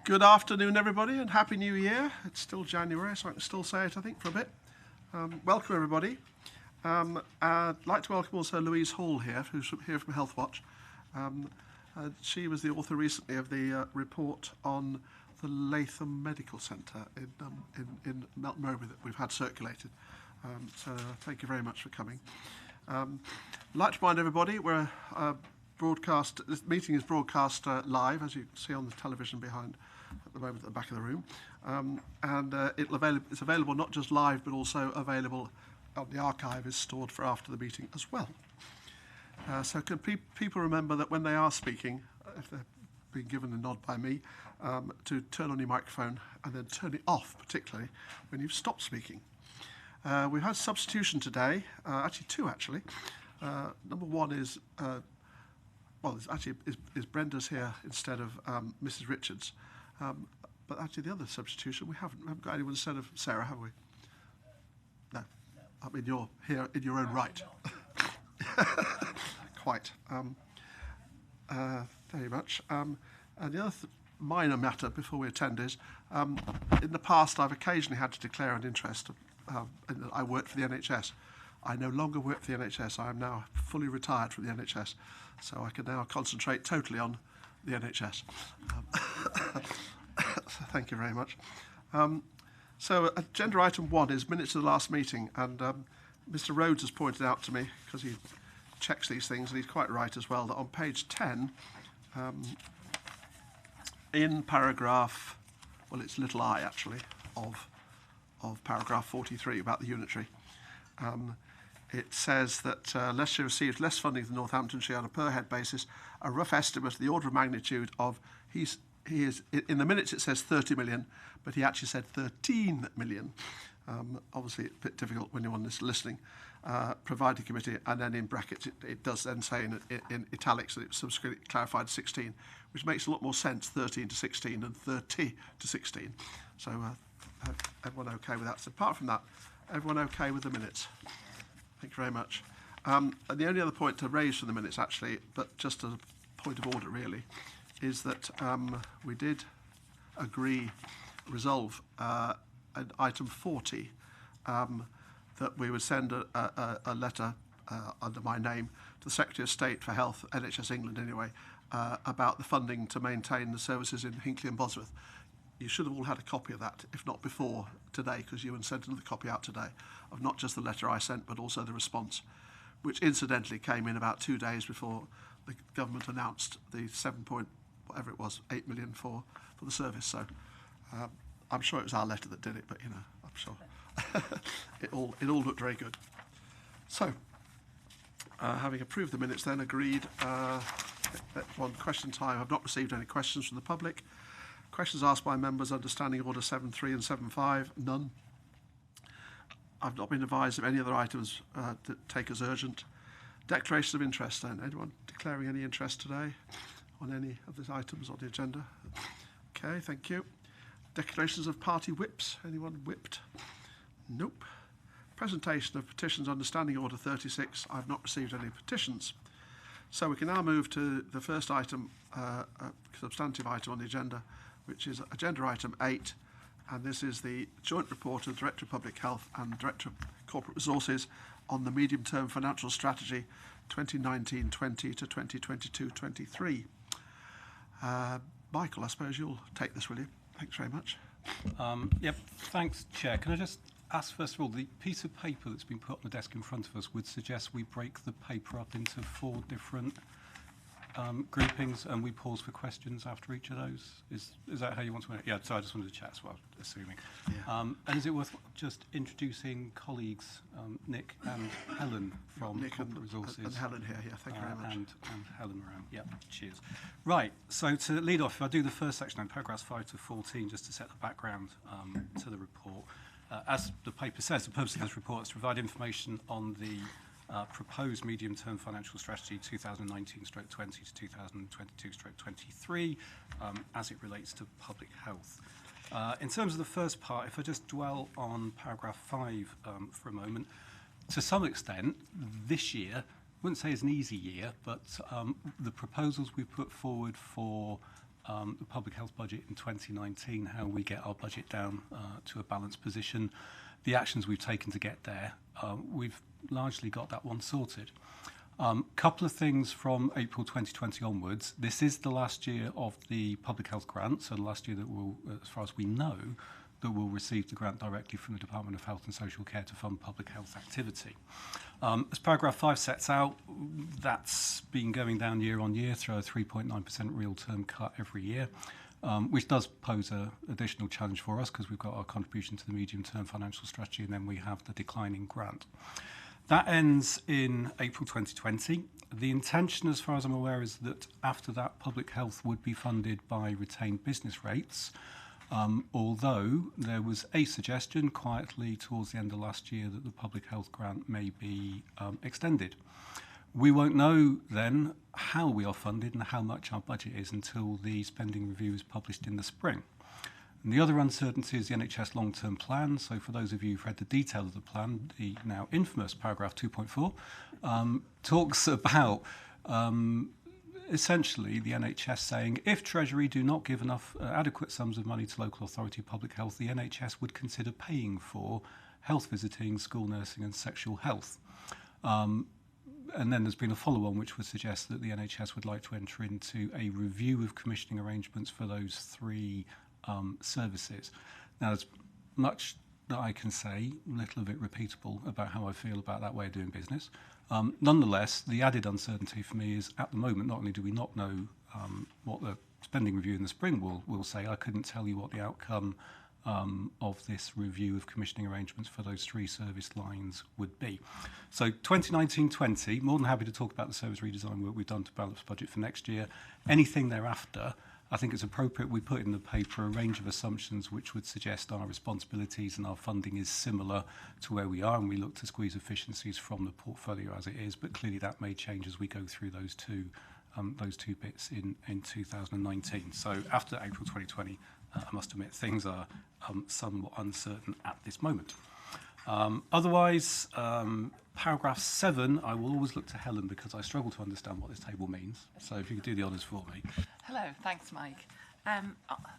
Good afternoon, everybody, and Happy New Year. It's still January, so I can still say it, I think, for a bit. Welcome, everybody. I'd like to welcome also Louise Hall here, who's here from Health Watch. She was the author recently of the report on the Latham Medical Centre in Melton Mowbray that we've had circulated. So thank you very much for coming. I'd like to remind everybody we're this meeting is broadcast live, as you can see on the television behind at the moment at the back of the room. It's available not just live, but also available on the archive is stored for after the meeting as well. So can people remember that when they are speaking, if they're being given a nod by me, to turn on your microphone and then turn it off, particularly when you've stopped speaking. We've had substitution today, actually two actually. Number one is, is Brenda's here instead of Mrs. Richards. But actually the other substitution, we haven't got anyone instead of Sarah, have we? No. I mean, you're here in your own right. Quite. Very much. And the other minor matter before we attend is, in the past I've occasionally had to declare an interest. I worked for the NHS. I no longer work for the NHS. I am now fully retired from the NHS. So I can now concentrate totally on the NHS. So thank you very much. So agenda item 1 is minutes of the last meeting. And Mr. Rhodes has pointed out to me, because he checks these things, and he's quite right as well, that on page 10, in paragraph, well, it's little I actually, of paragraph 43 about the unitary, it says that Leicestershire received less funding than Northamptonshire on a per head basis. A rough estimate of the order of magnitude of, he is in the minutes it says 30 million, but he actually said 13 million. Obviously it's a bit difficult when you're on this listening. Provided committee, and then in brackets it does then say in italics that it's subsequently clarified 16, which makes a lot more sense, 13 to 16 than 30 to 16. So everyone okay with that? So apart from that, everyone okay with the minutes? Thank you very much. And the only other point to raise from the minutes actually, but just as a point of order really, is that we did resolve at item 40 that we would send a letter under my name to the Secretary of State for Health, NHS England anyway, about the funding to maintain the services in Hinckley and Bosworth. You should have all had a copy of that, if not before today, because Ewan sent another copy out today of not just the letter I sent, but also the response, which incidentally came in about 2 days before the government announced the 8 million for the service. So I'm sure it was our letter that did it, but I'm sure it all looked very good. So, having approved the minutes, then agreed. On question time, I've not received any questions from the public. Questions asked by members under Standing Order 7.3 and 7.5, none. I've not been advised of any other items that take as urgent. Declarations of interest then. Anyone declaring any interest today on any of these items on the agenda? Okay, thank you. Declarations of party whips. Anyone whipped? Nope. Presentation of petitions under Standing Order 36. I've not received any petitions. So we can now move to the first item, substantive item on the agenda, which is agenda item 8. And this is the joint report of the Director of Public Health and Director of Corporate Resources on the medium-term financial strategy 2019-20 to 2022-23. Michael, I suppose you'll take this, will you? Thanks very much. Yep, thanks, Chair. Can I just ask, first of all, the piece of paper that's been put on the desk in front of us would suggest we break the paper up into 4 different groupings and we pause for questions after each of those. Is that how you want to? Yeah, so I just wanted to chat as well, assuming. Yeah. And is it worth just introducing colleagues, Nick and Helen from Nick Corporate Resources? And Helen here, yeah, thank you very much. And Helen around, yeah, cheers. Right, so to lead off, if I do the first section, paragraphs 5 to 14, just to set the background to the report. As the paper says, the purpose of this report is to provide information on the proposed medium-term financial strategy 2019-20 to 2022-23 as it relates to public health. In terms of the first part, if I just dwell on paragraph 5 for a moment, to some extent, this year, I wouldn't say it's an easy year, but the proposals we put forward for the public health budget in 2019, how we get our budget down to a balanced position, the actions we've taken to get there, we've largely got that one sorted. Couple of things from April 2020 onwards. This is the last year of the public health grant, so the last year that we'll, as far as we know, that will receive the grant directly from the Department of Health and Social Care to fund public health activity. As paragraph 5 sets out, that's been going down year on year through a 3.9% real term cut every year, which does pose an additional challenge for us because we've got our contribution to the medium term financial strategy and then we have the declining grant. That ends in April 2020. The intention, as far as I'm aware, is that after that, public health would be funded by retained business rates, although there was a suggestion quietly towards the end of last year that the public health grant may be extended. We won't know then how we are funded and how much our budget is until the spending review is published in the spring. And the other uncertainty is the NHS long-term plan. So for those of you who've read the detail of the plan, the now infamous paragraph 2.4 talks about essentially the NHS saying if Treasury do not give enough adequate sums of money to local authority public health, the NHS would consider paying for health visiting, school nursing and sexual health. And then there's been a follow-on which would suggest that the NHS would like to enter into a review of commissioning arrangements for those three services. Now, there's much that I can say, little of it repeatable, about how I feel about that way of doing business. Nonetheless, the added uncertainty for me is at the moment, not only do we not know what the spending review in the spring will say, I couldn't tell you what the outcome of this review of commissioning arrangements for those three service lines would be. So 2019-20, more than happy to talk about the service redesign work we've done to balance budget for next year. Anything thereafter, I think it's appropriate we put in the paper a range of assumptions which would suggest our responsibilities and our funding is similar to where we are, and we look to squeeze efficiencies from the portfolio as it is, but clearly that may change as we go through those two bits in 2019. So after April 2020, I must admit things are somewhat uncertain at this moment. Otherwise, paragraph 7, I will always look to Helen because I struggle to understand what this table means. So if you could do the honours for me. Hello, thanks, Mike.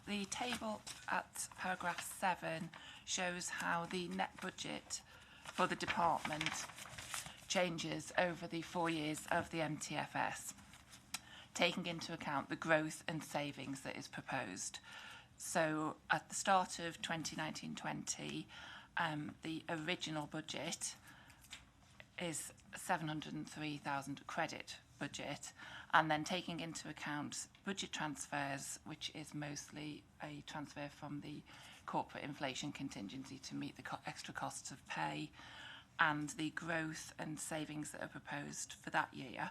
The table at paragraph 7 shows how the net budget for the department changes over the 4 years of the MTFS, taking into account the growth and savings that is proposed. So at the start of 2019-20, the original budget is 703,000 credit budget, and then taking into account budget transfers, which is mostly a transfer from the corporate inflation contingency to meet the extra costs of pay, and the growth and savings that are proposed for that year,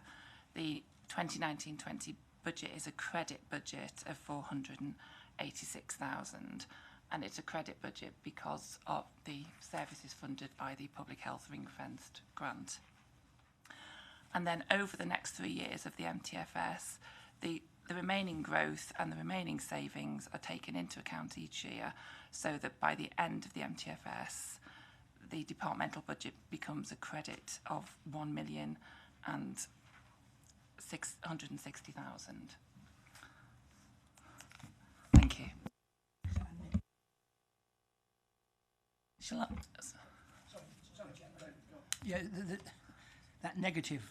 the 2019-20 budget is a credit budget of 486,000, and it's a credit budget because of the services funded by the Public Health Ring-Fenced grant. And then over the next 3 years of the MTFS, the remaining growth and the remaining savings are taken into account each year, so that by the end of the MTFS, the departmental budget becomes a credit of 1,660,000. Thank you. Shall I? Yeah, that negative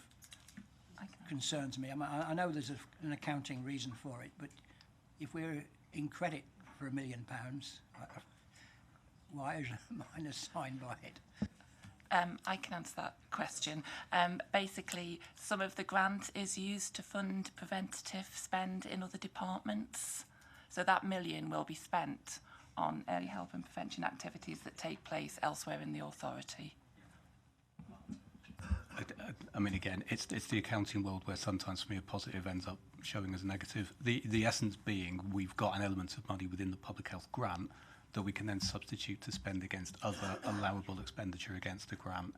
concerns me. I know there's an accounting reason for it, but if we're in credit for £1 million, why is a minus sign by it? I can answer that question. Basically, some of the grant is used to fund preventative spend in other departments. So that £1 million will be spent on early help and prevention activities that take place elsewhere in the authority. I mean, again, it's the accounting world where sometimes for me a positive ends up showing as a negative. The essence being we've got an element of money within the public health grant that we can then substitute to spend against other allowable expenditure against the grant,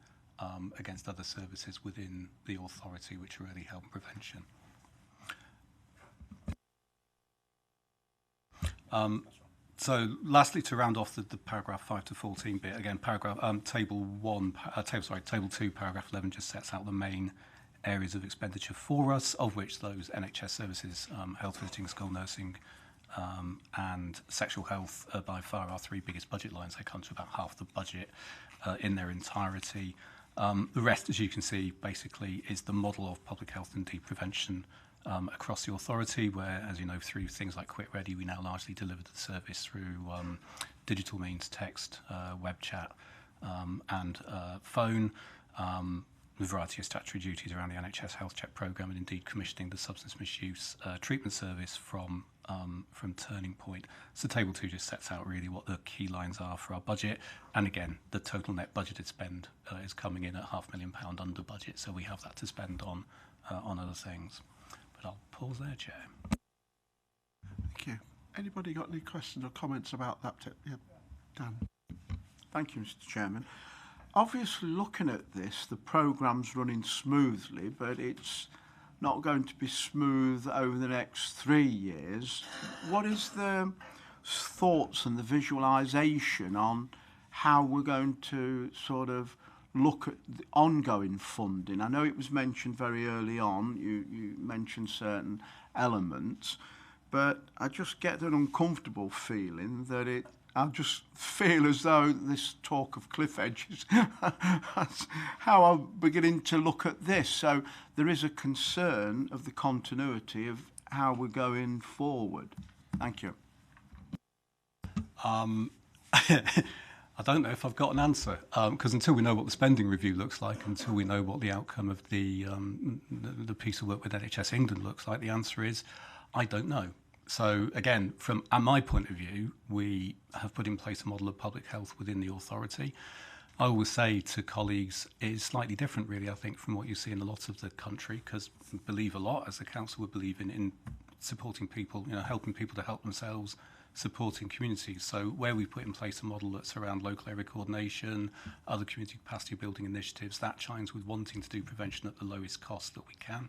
against other services within the authority, which are early help and prevention. So lastly, to round off the paragraph 5 to 14 bit, again, table 2, paragraph 11 just sets out the main areas of expenditure for us, of which those NHS services, health visiting, school nursing, and sexual health are by far our three biggest budget lines. They come to about half the budget in their entirety. The rest, as you can see, basically is the model of public health and indeed prevention across the authority, where, as you know, through things like Quit Ready, we now largely deliver the service through digital means, text, web chat, and phone. A variety of statutory duties around the NHS Health Check programme, and indeed commissioning the substance misuse treatment service from Turning Point. So Table 2 just sets out really what the key lines are for our budget, and again, the total net budgeted spend is coming in at £500,000 under budget, so we have that to spend on other things. But I'll pause there, Chair. Thank you. Anybody got any questions or comments about that tip? Yeah, Dan. Thank you, Mr. Chairman. Obviously, looking at this, the programme's running smoothly, but it's not going to be smooth over the next 3 years. What is the thoughts and the visualisation on how we're going to sort of look at the ongoing funding? I know it was mentioned very early on, you mentioned certain elements, but I just get an uncomfortable feeling that I just feel as though this talk of cliff edges, that's how I'm beginning to look at this. So there is a concern of the continuity of how we're going forward. Thank you. I don't know if I've got an answer, because until we know what the spending review looks like, until we know what the outcome of the piece of work with NHS England looks like, the answer is, I don't know. So again, from my point of view, we have put in place a model of public health within the authority. I always say to colleagues, it is slightly different really, I think, from what you see in a lot of the country, because we believe a lot, as the council would believe in supporting people, helping people to help themselves, supporting communities. So where we put in place a model that's around local area coordination, other community capacity building initiatives, that chimes with wanting to do prevention at the lowest cost that we can.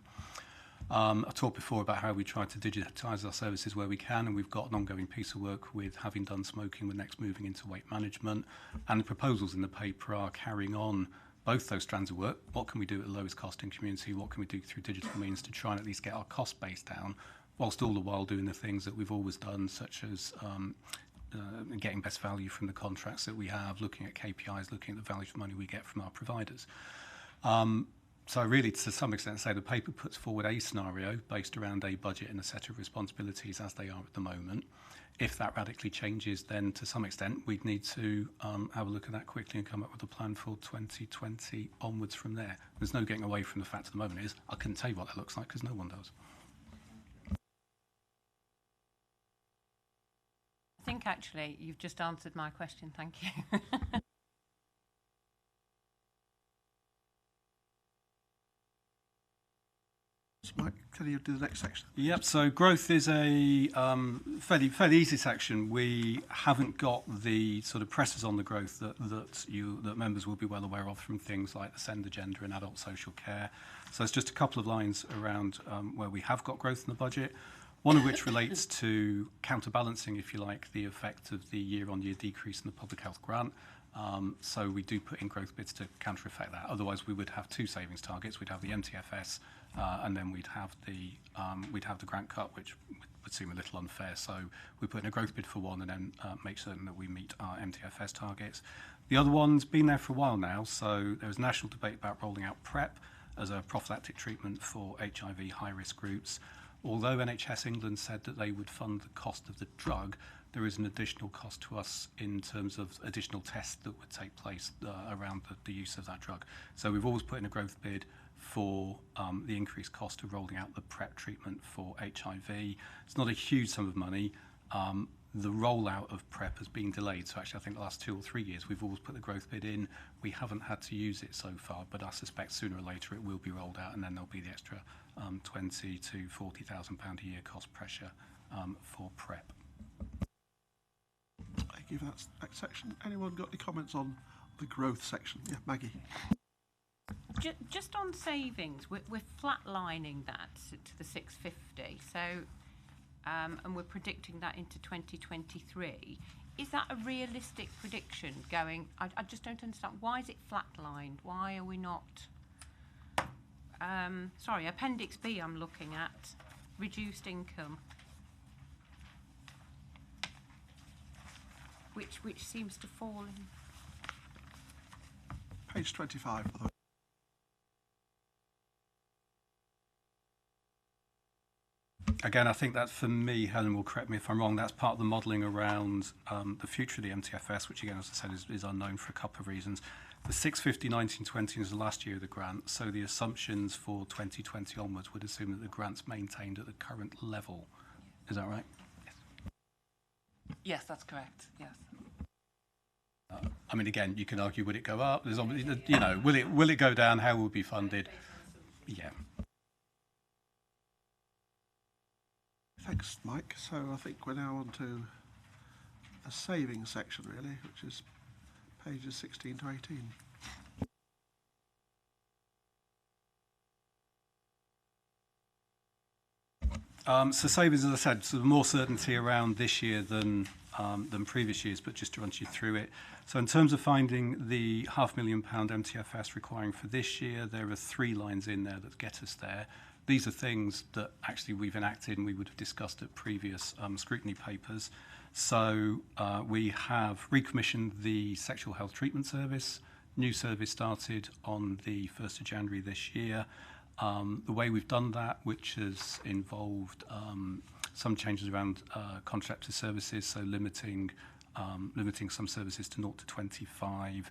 I talked before about how we try to digitise our services where we can, and we've got an ongoing piece of work with having done smoking, we're next moving into weight management, and the proposals in the paper are carrying on both those strands of work. What can we do at the lowest cost in community? What can we do through digital means to try and at least get our cost base down, whilst all the while doing the things that we've always done, such as getting best value from the contracts that we have, looking at KPIs, looking at the value for money we get from our providers. So really, to some extent, say the paper puts forward a scenario based around a budget and a set of responsibilities as they are at the moment. If that radically changes, then to some extent, we'd need to have a look at that quickly and come up with a plan for 2020 onwards from there. There's no getting away from the fact at the moment is I couldn't tell you what that looks like because no one does. I think actually you've just answered my question. Thank you. Mike, can you do the next section? Yep, so growth is a fairly easy section. We haven't got the sort of pressures on the growth that members will be well aware of from things like the SEND agenda and adult social care. So it's just a couple of lines around where we have got growth in the budget, one of which relates to counterbalancing, if you like, the effect of the year-on-year decrease in the public health grant. So we do put in growth bids to counter-effect that. Otherwise, we would have two savings targets. We'd have the MTFS, and then we'd have the grant cut, which would seem a little unfair. So we put in a growth bid for one, and then make certain that we meet our MTFS targets. The other one's been there for a while now. So there was national debate about rolling out PrEP as a prophylactic treatment for HIV high-risk groups. Although NHS England said that they would fund the cost of the drug, there is an additional cost to us in terms of additional tests that would take place around the use of that drug. So we've always put in a growth bid for the increased cost of rolling out the PrEP treatment for HIV. It's not a huge sum of money. The rollout of PrEP has been delayed. So actually, I think the last 2 or 3 years, we've always put the growth bid in. We haven't had to use it so far, but I suspect sooner or later it will be rolled out, and then there'll be the extra £20,000 to £40,000 a year cost pressure for PrEP. Thank you for that section. Anyone got any comments on the growth section? Yeah, Maggie. Just on savings, we're flatlining that to the 650. So, and we're predicting that into 2023. Is that a realistic prediction going? I just don't understand. Why is it flatlined? Why are we not sorry, Appendix B I'm looking at, reduced income, which seems to fall in. Page 25. By the way. Again, I think that for me, Helen will correct me if I'm wrong, that's part of the modelling around the future of the MTFS, which again, as I said, is unknown for a couple of reasons. The 650-1920 is the last year of the grant, so the assumptions for 2020 onwards would assume that the grant's maintained at the current level. Is that right? Yes, that's correct. Yes. I mean, again, you can argue, would it go up? There's obviously, you know, will it go down? How will it be funded? Yeah. Thanks, Mike. So I think we're now on to a savings section, really, which is pages 16 to 18. So savings, as I said, sort of more certainty around this year than previous years, but just to run you through it. So in terms of finding the £500,000 MTFS requiring for this year, there are 3 lines in there that get us there. These are things that actually we've enacted and we would have discussed at previous scrutiny papers. So we have recommissioned the sexual health treatment service. New service started on the 1st of January this year. The way we've done that, which has involved some changes around contracted services, so limiting some services to 0 to 25,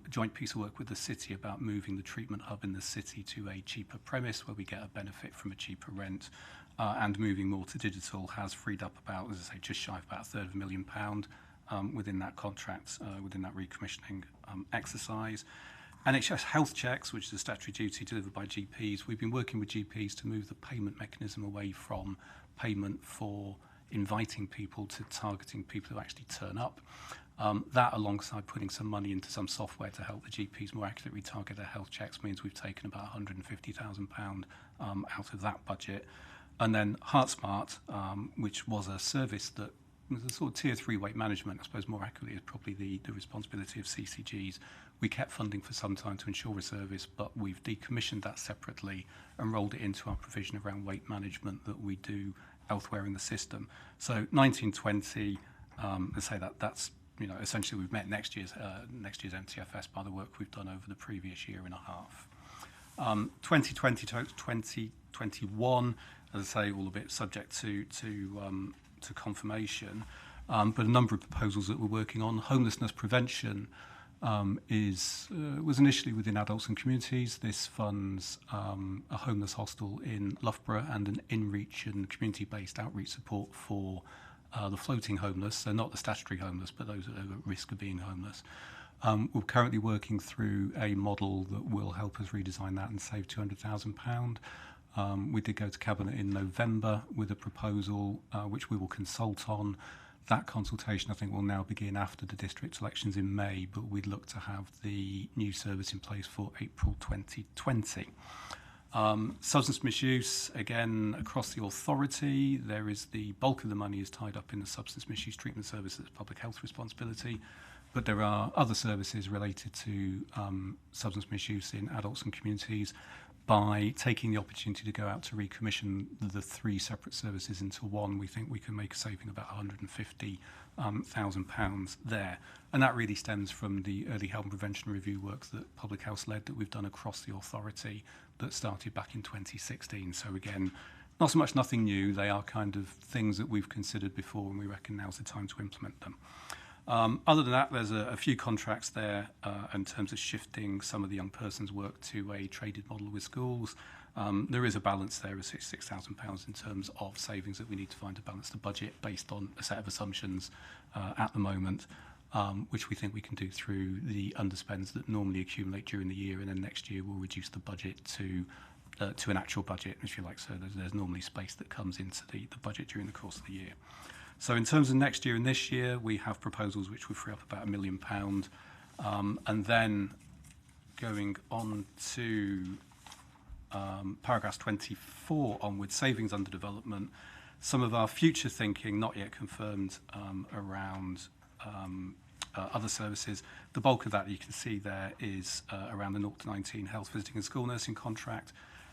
joint piece of work with the city about moving the treatment hub in the city to a cheaper premise where we get a benefit from a cheaper rent, and moving more to digital has freed up about, as I say, just shy of about £250,000 within that contract, within that recommissioning exercise. NHS health checks, which is a statutory duty delivered by GPs, we've been working with GPs to move the payment mechanism away from payment for inviting people to targeting people who actually turn up. That, alongside putting some money into some software to help the GPs more accurately target their health checks, means we've taken about £150,000 out of that budget. And then HeartSmart, which was a service that was a sort of tier 3 weight management, I suppose more accurately is probably the responsibility of CCGs. We kept funding for some time to ensure a service, but we've decommissioned that separately and rolled it into our provision around weight management that we do elsewhere in the system. So 1920, let's say that's, you know, essentially we've met next year's MTFS by the work we've done over the previous year and a half. 2020 to 2021, as I say, all a bit subject to confirmation, but a number of proposals that we're working on. Homelessness prevention was initially within adults and communities. This funds a homeless hostel in Loughborough and an in-reach and community-based outreach support for the floating homeless, so not the statutory homeless, but those that are at risk of being homeless. We're currently working through a model that will help us redesign that and save £200,000. We did go to Cabinet in November with a proposal which we will consult on. That consultation, I think, will now begin after the district elections in May, but we'd look to have the new service in place for April 2020. Substance misuse, again, across the authority, there is the bulk of the money is tied up in the substance misuse treatment service that's public health responsibility, but there are other services related to substance misuse in adults and communities. By taking the opportunity to go out to recommission the 3 separate services into one, we think we can make a saving of about £150,000 there. And that really stems from the early health and prevention review work that Public Health led that we've done across the authority that started back in 2016. So again, not so much nothing new, they are kind of things that we've considered before and we reckon now's the time to implement them. Other than that, there's a few contracts there in terms of shifting some of the young person's work to a traded model with schools. There is a balance there of £66,000 in terms of savings that we need to find to balance the budget based on a set of assumptions at the moment, which we think we can do through the underspends that normally accumulate during the year, and then next year we'll reduce the budget to an actual budget, if you like. So there's normally space that comes into the budget during the course of the year. So in terms of next year and this year, we have proposals which will free up about £1 million. And then going on to paragraphs 24 onward, savings under development, some of our future thinking, not yet confirmed, around other services. The bulk of that you can see there is around the 0 to 19 health visiting and school nursing contract,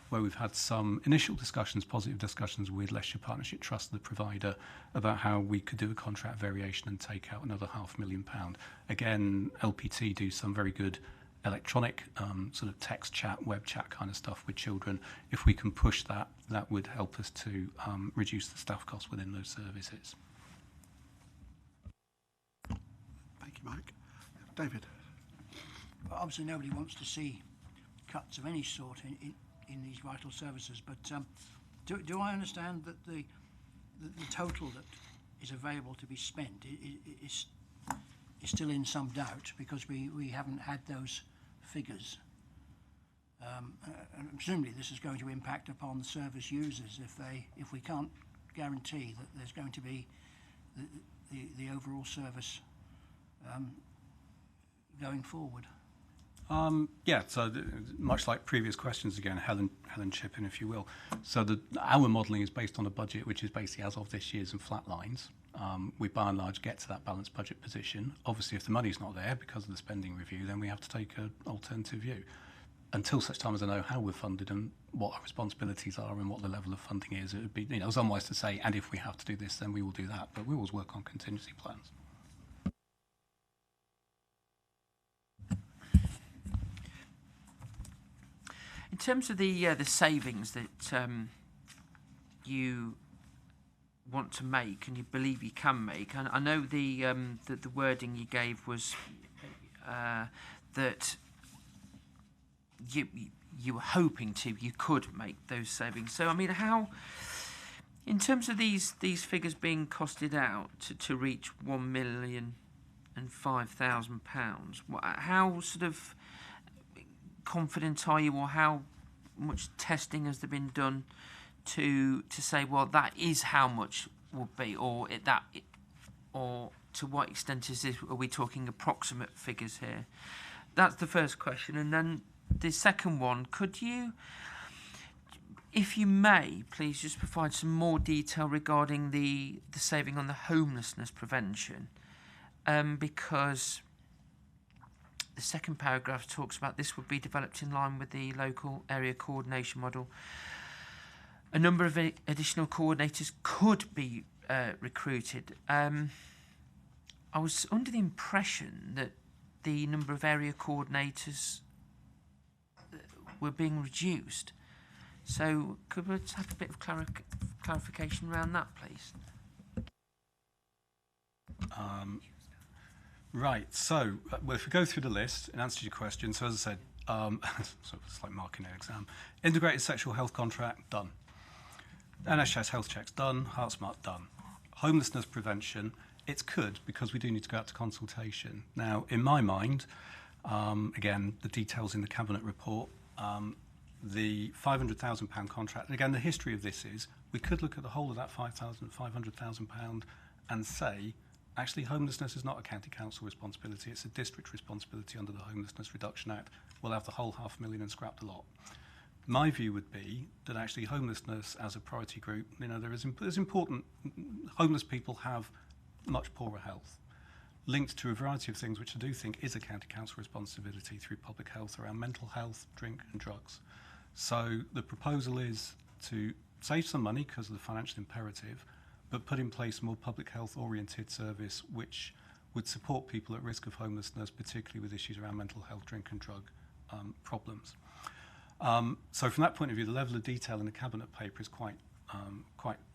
where we've had some initial discussions, positive discussions with Leicestershire Partnership Trust, the provider, about how we could do a contract variation and take out another £500,000. Again, LPT do some very good electronic sort of text chat, web chat kind of stuff with children. If we can push that, that would help us to reduce the staff costs within those services. Thank you, Mike. David. Well, obviously, nobody wants to see cuts of any sort in these vital services, but do I understand that the total that is available to be spent is still in some doubt, because we haven't had those figures? And presumably this is going to impact upon the service users if we can't guarantee that there's going to be the overall service going forward. Yeah, so much like previous questions again, Helen chip in if you will. So our modelling is based on a budget which is basically as of this year's and flat lines. We by and large get to that balanced budget position. Obviously, if the money's not there because of the spending review, then we have to take an alternative view. Until such time as I know how we're funded and what our responsibilities are and what the level of funding is, it would be, it's unwise to say, and if we have to do this, then we will do that. But we always work on contingency plans. In terms of the savings that you want to make and you believe you can make, and I know the wording you gave was that you were hoping you could make those savings. So I mean, how, in terms of these figures being costed out to reach £1,005,000, how sort of confident are you, or how much testing has there been done to say, well, that is how much would be, or to what extent is this? Are we talking approximate figures here? That's the first question. And then the second one, could you, if you may, please just provide some more detail regarding the saving on the homelessness prevention, because the second paragraph talks about this would be developed in line with the local area coordination model. A number of additional coordinators could be recruited. I was under the impression that the number of area coordinators were being reduced. So could we just have a bit of clarification around that, please? Right, so well, if we go through the list, in answer to your question, so as I said, so it's like marking an exam. Integrated sexual health contract, done. NHS health checks, done. HeartSmart, done. Homelessness prevention, it's could, because we do need to go out to consultation. Now, in my mind, again, the details in the Cabinet report, the £500,000 contract, and again, the history of this is, we could look at the whole of that £500,000 and say, actually, homelessness is not a county council responsibility, it's a district responsibility under the Homelessness Reduction Act. We'll have the whole £500,000 and scrap the lot. My view would be that actually homelessness as a priority group, there's important, homeless people have much poorer health, linked to a variety of things which I do think is a county council responsibility through public health around mental health, drink and drugs. So the proposal is to save some money because of the financial imperative, but put in place more public health oriented service which would support people at risk of homelessness, particularly with issues around mental health, drink and drug problems. So from that point of view, the level of detail in the Cabinet paper is quite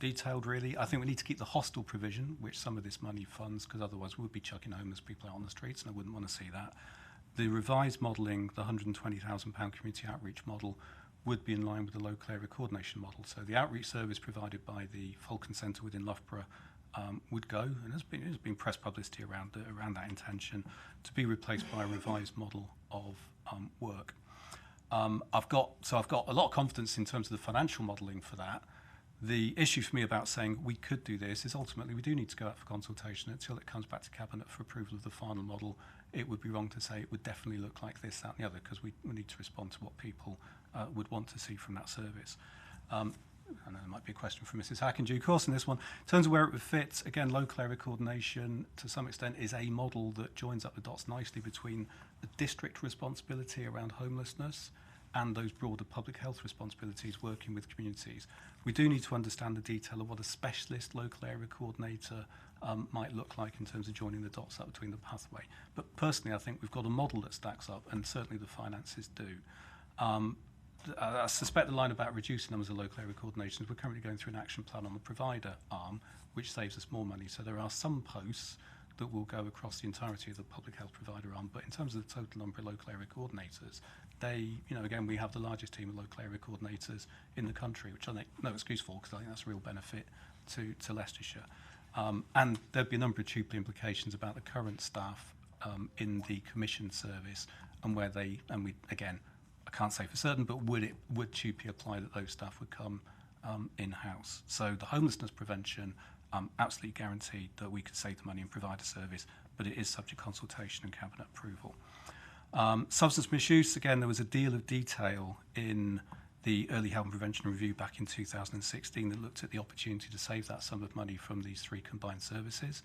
detailed, really. I think we need to keep the hostel provision, which some of this money funds, because otherwise we would be chucking homeless people out on the streets, and I wouldn't want to see that. The revised modelling, the £120,000 community outreach model, would be in line with the local area coordination model. So the outreach service provided by the Falcon Centre within Loughborough would go, and there's been press publicity around that intention, to be replaced by a revised model of work. I've got a lot of confidence in terms of the financial modelling for that. The issue for me about saying we could do this is ultimately we do need to go out for consultation until it comes back to Cabinet for approval of the final model. It would be wrong to say it would definitely look like this, that and the other, because we need to respond to what people would want to see from that service. I know there might be a question from Mrs. Hack in due course in this one. In terms of where it would fit, again, local area coordination to some extent is a model that joins up the dots nicely between the district responsibility around homelessness and those broader public health responsibilities working with communities. We do need to understand the detail of what a specialist local area coordinator might look like in terms of joining the dots up between the pathway. But personally, I think we've got a model that stacks up, and certainly the finances do. I suspect the line about reducing numbers of local area coordinations, we're currently going through an action plan on the provider arm, which saves us more money. So there are some posts that will go across the entirety of the public health provider arm, but in terms of the total number of local area coordinators, they, again, we have the largest team of local area coordinators in the country, which I think no excuse for, because I think that's a real benefit to Leicestershire. And there'd be a number of TUPE implications about the current staff in the commission service and where they, and we, again, I can't say for certain, but would TUPE apply that those staff would come in-house? So the homelessness prevention, absolutely guaranteed that we could save the money and provide a service, but it is subject to consultation and cabinet approval. Substance misuse, again, there was a deal of detail in the Early Health and Prevention Review back in 2016 that looked at the opportunity to save that sum of money from these three combined services.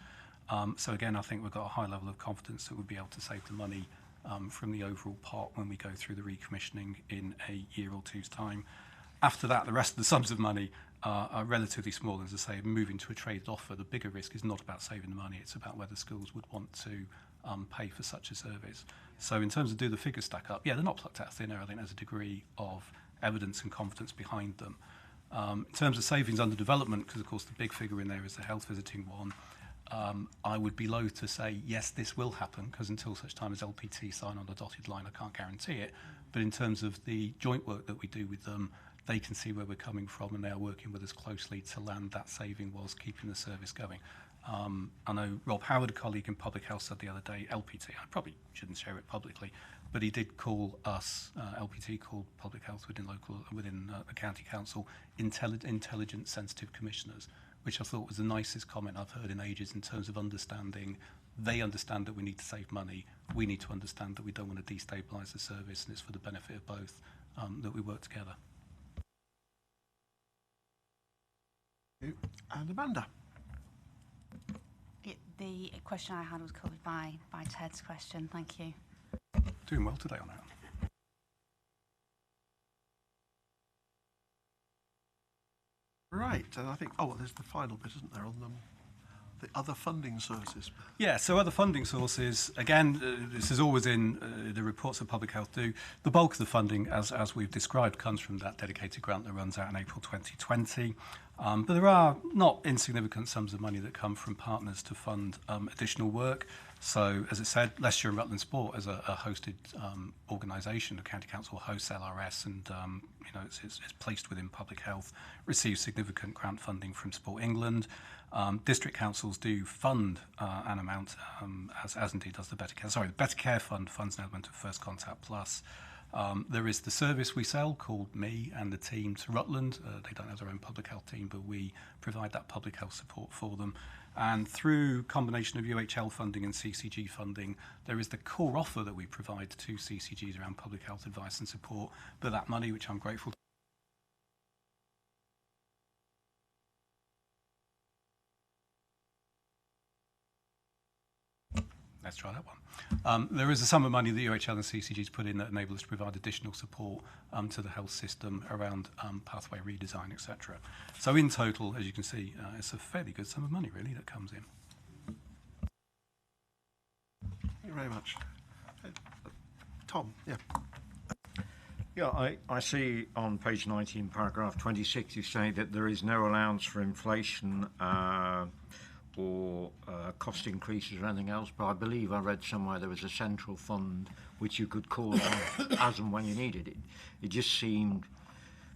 So again, I think we've got a high level of confidence that we'll be able to save the money from the overall pot when we go through the recommissioning in a year or two's time. After that, the rest of the sums of money are relatively small. As I say, moving to a traded offer, the bigger risk is not about saving the money, it's about whether schools would want to pay for such a service. So in terms of do the figures stack up, yeah, they're not plucked out of thin air. I think there's a degree of evidence and confidence behind them. In terms of savings under development, because of course the big figure in there is the health visiting one, I would be loath to say, yes, this will happen, because until such time as LPT sign on the dotted line, I can't guarantee it. But in terms of the joint work that we do with them, they can see where we're coming from, and they are working with us closely to land that saving whilst keeping the service going. I know Rob Howard, a colleague in public health, said the other day, LPT, I probably shouldn't share it publicly, but he did call us, LPT called public health within the county council, intelligent, sensitive commissioners, which I thought was the nicest comment I've heard in ages in terms of understanding. They understand that we need to save money. We need to understand that we don't want to destabilise the service, and it's for the benefit of both that we work together. And Amanda. The question I had was covered by Ted's question. Thank you. Doing well today on that. Right, and I think, there's the final bit, isn't there, on the other funding sources? Yeah, so other funding sources, again, this is always in the reports that Public Health do. The bulk of the funding, as we've described, comes from that dedicated grant that runs out in April 2020. But there are not insignificant sums of money that come from partners to fund additional work. So, as it said, Leicestershire and Rutland Sport as a hosted organisation, the County Council hosts LRS, and it's placed within Public Health, receives significant grant funding from Sport England. District councils do fund an amount, as indeed does the Better Care. Sorry, the Better Care Fund funds an element of First Contact Plus. There is the service we sell called Me and the team to Rutland. They don't have their own public health team, but we provide that public health support for them. And through combination of UHL funding and CCG funding, there is the core offer that we provide to CCGs around public health advice and support. But that money, which I'm grateful to, let's try that one. There is a sum of money that UHL and CCGs put in that enable us to provide additional support to the health system around pathway redesign, etc. So in total, as you can see, it's a fairly good sum of money, really, that comes in. Thank you very much. Tom, yeah. Yeah, I see on page 19, paragraph 26, you say that there is no allowance for inflation or cost increases or anything else, but I believe I read somewhere there was a central fund which you could call on as and when you needed it. It just seemed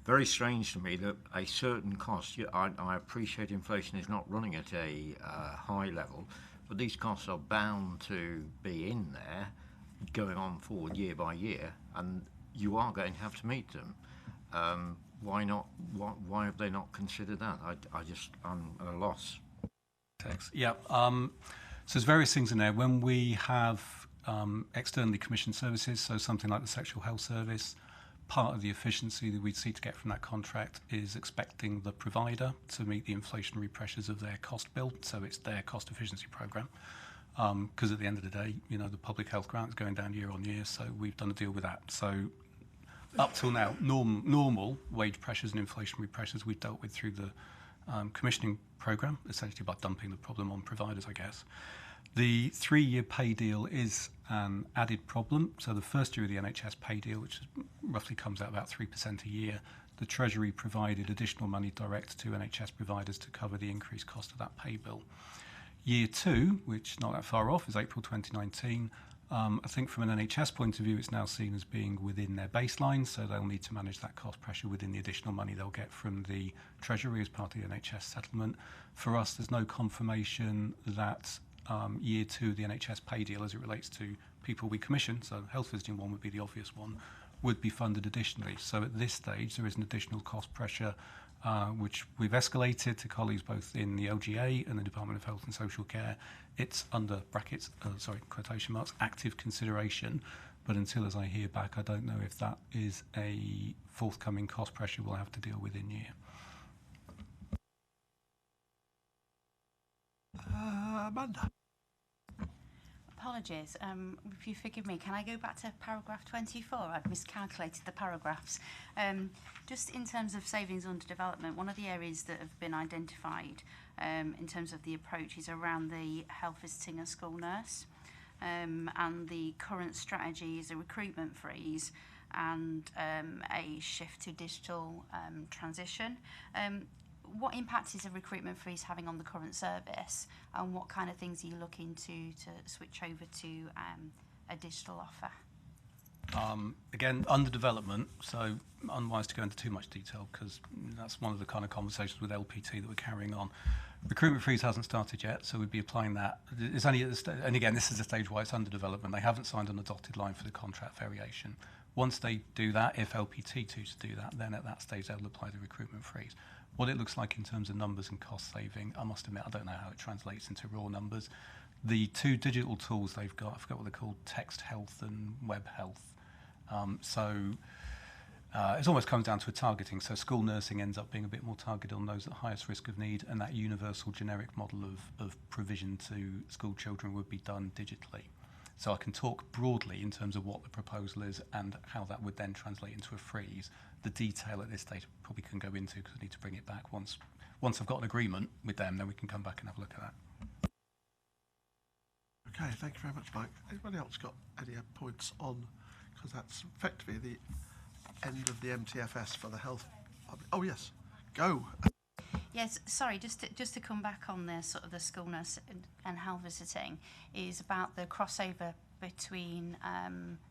very strange to me that a certain cost, I appreciate inflation is not running at a high level, but these costs are bound to be in there going on forward year by year, and you are going to have to meet them. Why not? Why have they not considered that? I'm at a loss. Yeah, so there's various things in there. When we have externally commissioned services, so something like the sexual health service, part of the efficiency that we'd seek to get from that contract is expecting the provider to meet the inflationary pressures of their cost bill, so it's their cost efficiency programme. Because at the end of the day, you know, the public health grant is going down year on year, so we've done a deal with that. So up till now, normal wage pressures and inflationary pressures we've dealt with through the commissioning programme, essentially by dumping the problem on providers, I guess. The 3-year pay deal is an added problem. So the first year of the NHS pay deal, which roughly comes out about 3% a year, the Treasury provided additional money direct to NHS providers to cover the increased cost of that pay bill. Year 2, which not that far off, is April 2019. I think from an NHS point of view, it's now seen as being within their baseline, so they'll need to manage that cost pressure within the additional money they'll get from the Treasury as part of the NHS settlement. For us, there's no confirmation that year 2 of the NHS pay deal, as it relates to people we commission, so health visiting one would be the obvious one, would be funded additionally. So at this stage, there is an additional cost pressure which we've escalated to colleagues both in the LGA and the Department of Health and Social Care. It's under brackets, quotation marks, active consideration, but until, as I hear back, I don't know if that is a forthcoming cost pressure we'll have to deal with in year. Amanda. Apologies. If you forgive me, can I go back to paragraph 24? I've miscalculated the paragraphs. Just in terms of savings under development, one of the areas that have been identified in terms of the approach is around the health visiting and school nurse. And the current strategy is a recruitment freeze and a shift to digital transition. What impact is a recruitment freeze having on the current service, and what kind of things are you looking to switch over to a digital offer? Again, under development, so unwise to go into too much detail because that's one of the kind of conversations with LPT that we're carrying on. Recruitment freeze hasn't started yet, so we'd be applying that. It's only at the and again, this is the stage why it's under development. They haven't signed on the dotted line for the contract variation. Once they do that, if LPT choose to do that, then at that stage they'll apply the recruitment freeze. What it looks like in terms of numbers and cost saving, I must admit, I don't know how it translates into raw numbers. The 2 digital tools they've got, I forgot what they're called, text health and web health. It almost comes down to a targeting. So school nursing ends up being a bit more targeted on those at highest risk of need, and that universal generic model of provision to school children would be done digitally. So I can talk broadly in terms of what the proposal is and how that would then translate into a freeze. The detail at this stage probably can go into because I need to bring it back once I've got an agreement with them, then we can come back and have a look at that. Okay, thank you very much, Mike. Anybody else got any points on, because that's effectively the end of the MTFS for the health. Oh yes, go. Yes, sorry, just to come back on the sort of the school nurse and health visiting is about the crossover between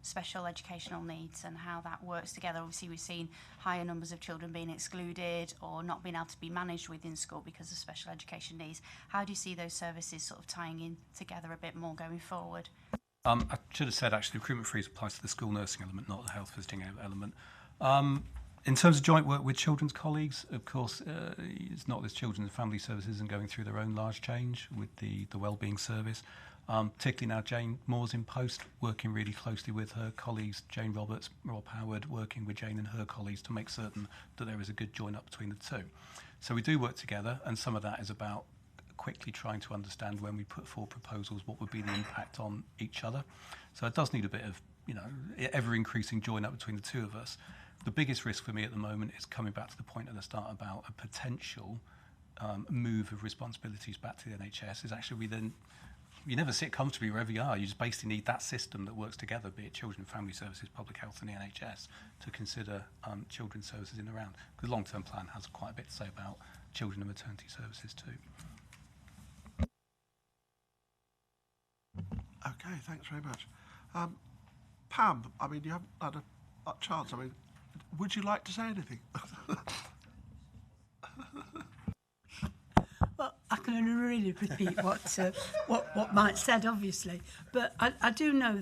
special educational needs and how that works together. Obviously, we've seen higher numbers of children being excluded or not being able to be managed within school because of special education needs. How do you see those services sort of tying in together a bit more going forward? I should have said actually recruitment freeze applies to the school nursing element, not the health visiting element. In terms of joint work with children's colleagues, of course, it's not as Children's and Family Services and going through their own large change with the wellbeing service. Particularly now Jane Moore's in post, working really closely with her colleagues, Jane Roberts, Rob Howard, working with Jane and her colleagues to make certain that there is a good join up between the two. So we do work together, and some of that is about quickly trying to understand when we put forward proposals what would be the impact on each other. So it does need a bit of, ever increasing join up between the two of us. The biggest risk for me at the moment is coming back to the point at the start about a potential move of responsibilities back to the NHS. Is actually you never sit comfortably wherever you are. You just basically need that system that works together, be it Children and Family Services, Public Health and the NHS, to consider children's services in the round. Because the long-term plan has quite a bit to say about children and maternity services too. Okay, thanks very much. Pam, I mean, you haven't had a chance. I mean, would you like to say anything? Well, I can only really repeat what Mike said, obviously. But I do know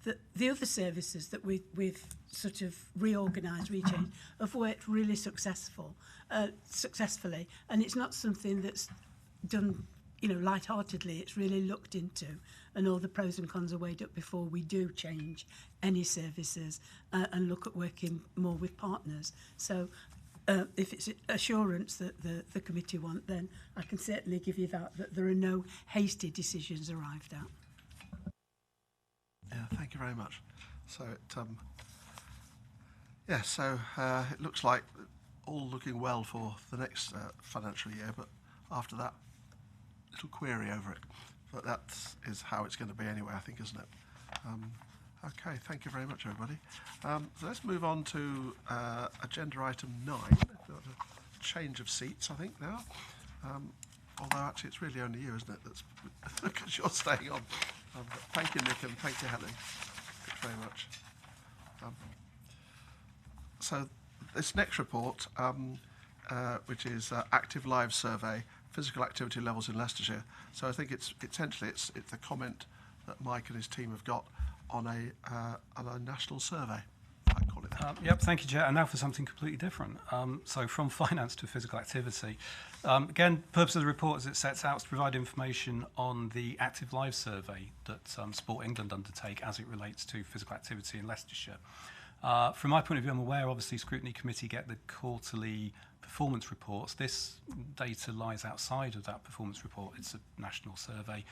that the other services that we've sort of reorganised, rechanged, have worked really successfully. And it's not something that's done lightheartedly, it's really looked into, and all the pros and cons are weighed up before we do change any services and look at working more with partners. So if it's assurance that the committee want, then I can certainly give you that there are no hasty decisions arrived at. Yeah, thank you very much. So it looks like all looking well for the next financial year, but after that, little query over it. But that is how it's going to be anyway, I think, isn't it? Okay, thank you very much, everybody. So let's move on to agenda item 9. We've got a change of seats, I think, now. Although, actually, it's really only you, isn't it, that's because you're staying on. Thank you, Nick, and thank you, Helen. Thanks very much. So this next report, which is Active Lives Survey, Physical Activity Levels in Leicestershire. So I think it's the comment that Mike and his team have got on a national survey. I call it that. Yep, thank you, Chair. And now for something completely different. So from finance to physical activity. Again, purpose of the report, as it sets out, is to provide information on the Active Lives Survey that Sport England undertake as it relates to physical activity in Leicestershire. From my point of view, I'm aware, obviously, Scrutiny Committee get the quarterly performance reports. This data lies outside of that performance report. It's a national survey.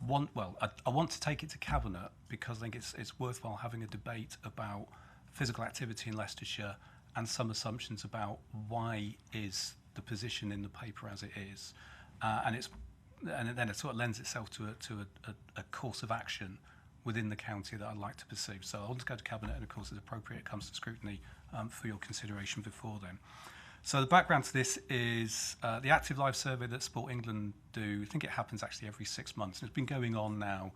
I want to take it to Cabinet because I think it's worthwhile having a debate about physical activity in Leicestershire and some assumptions about why is the position in the paper as it is. And then it sort of lends itself to a course of action within the county that I'd like to pursue. So I want to go to Cabinet, and of course, as appropriate, it comes to Scrutiny for your consideration before then. So the background to this is the Active Lives Survey that Sport England do. I think it happens actually every 6 months, and it's been going on now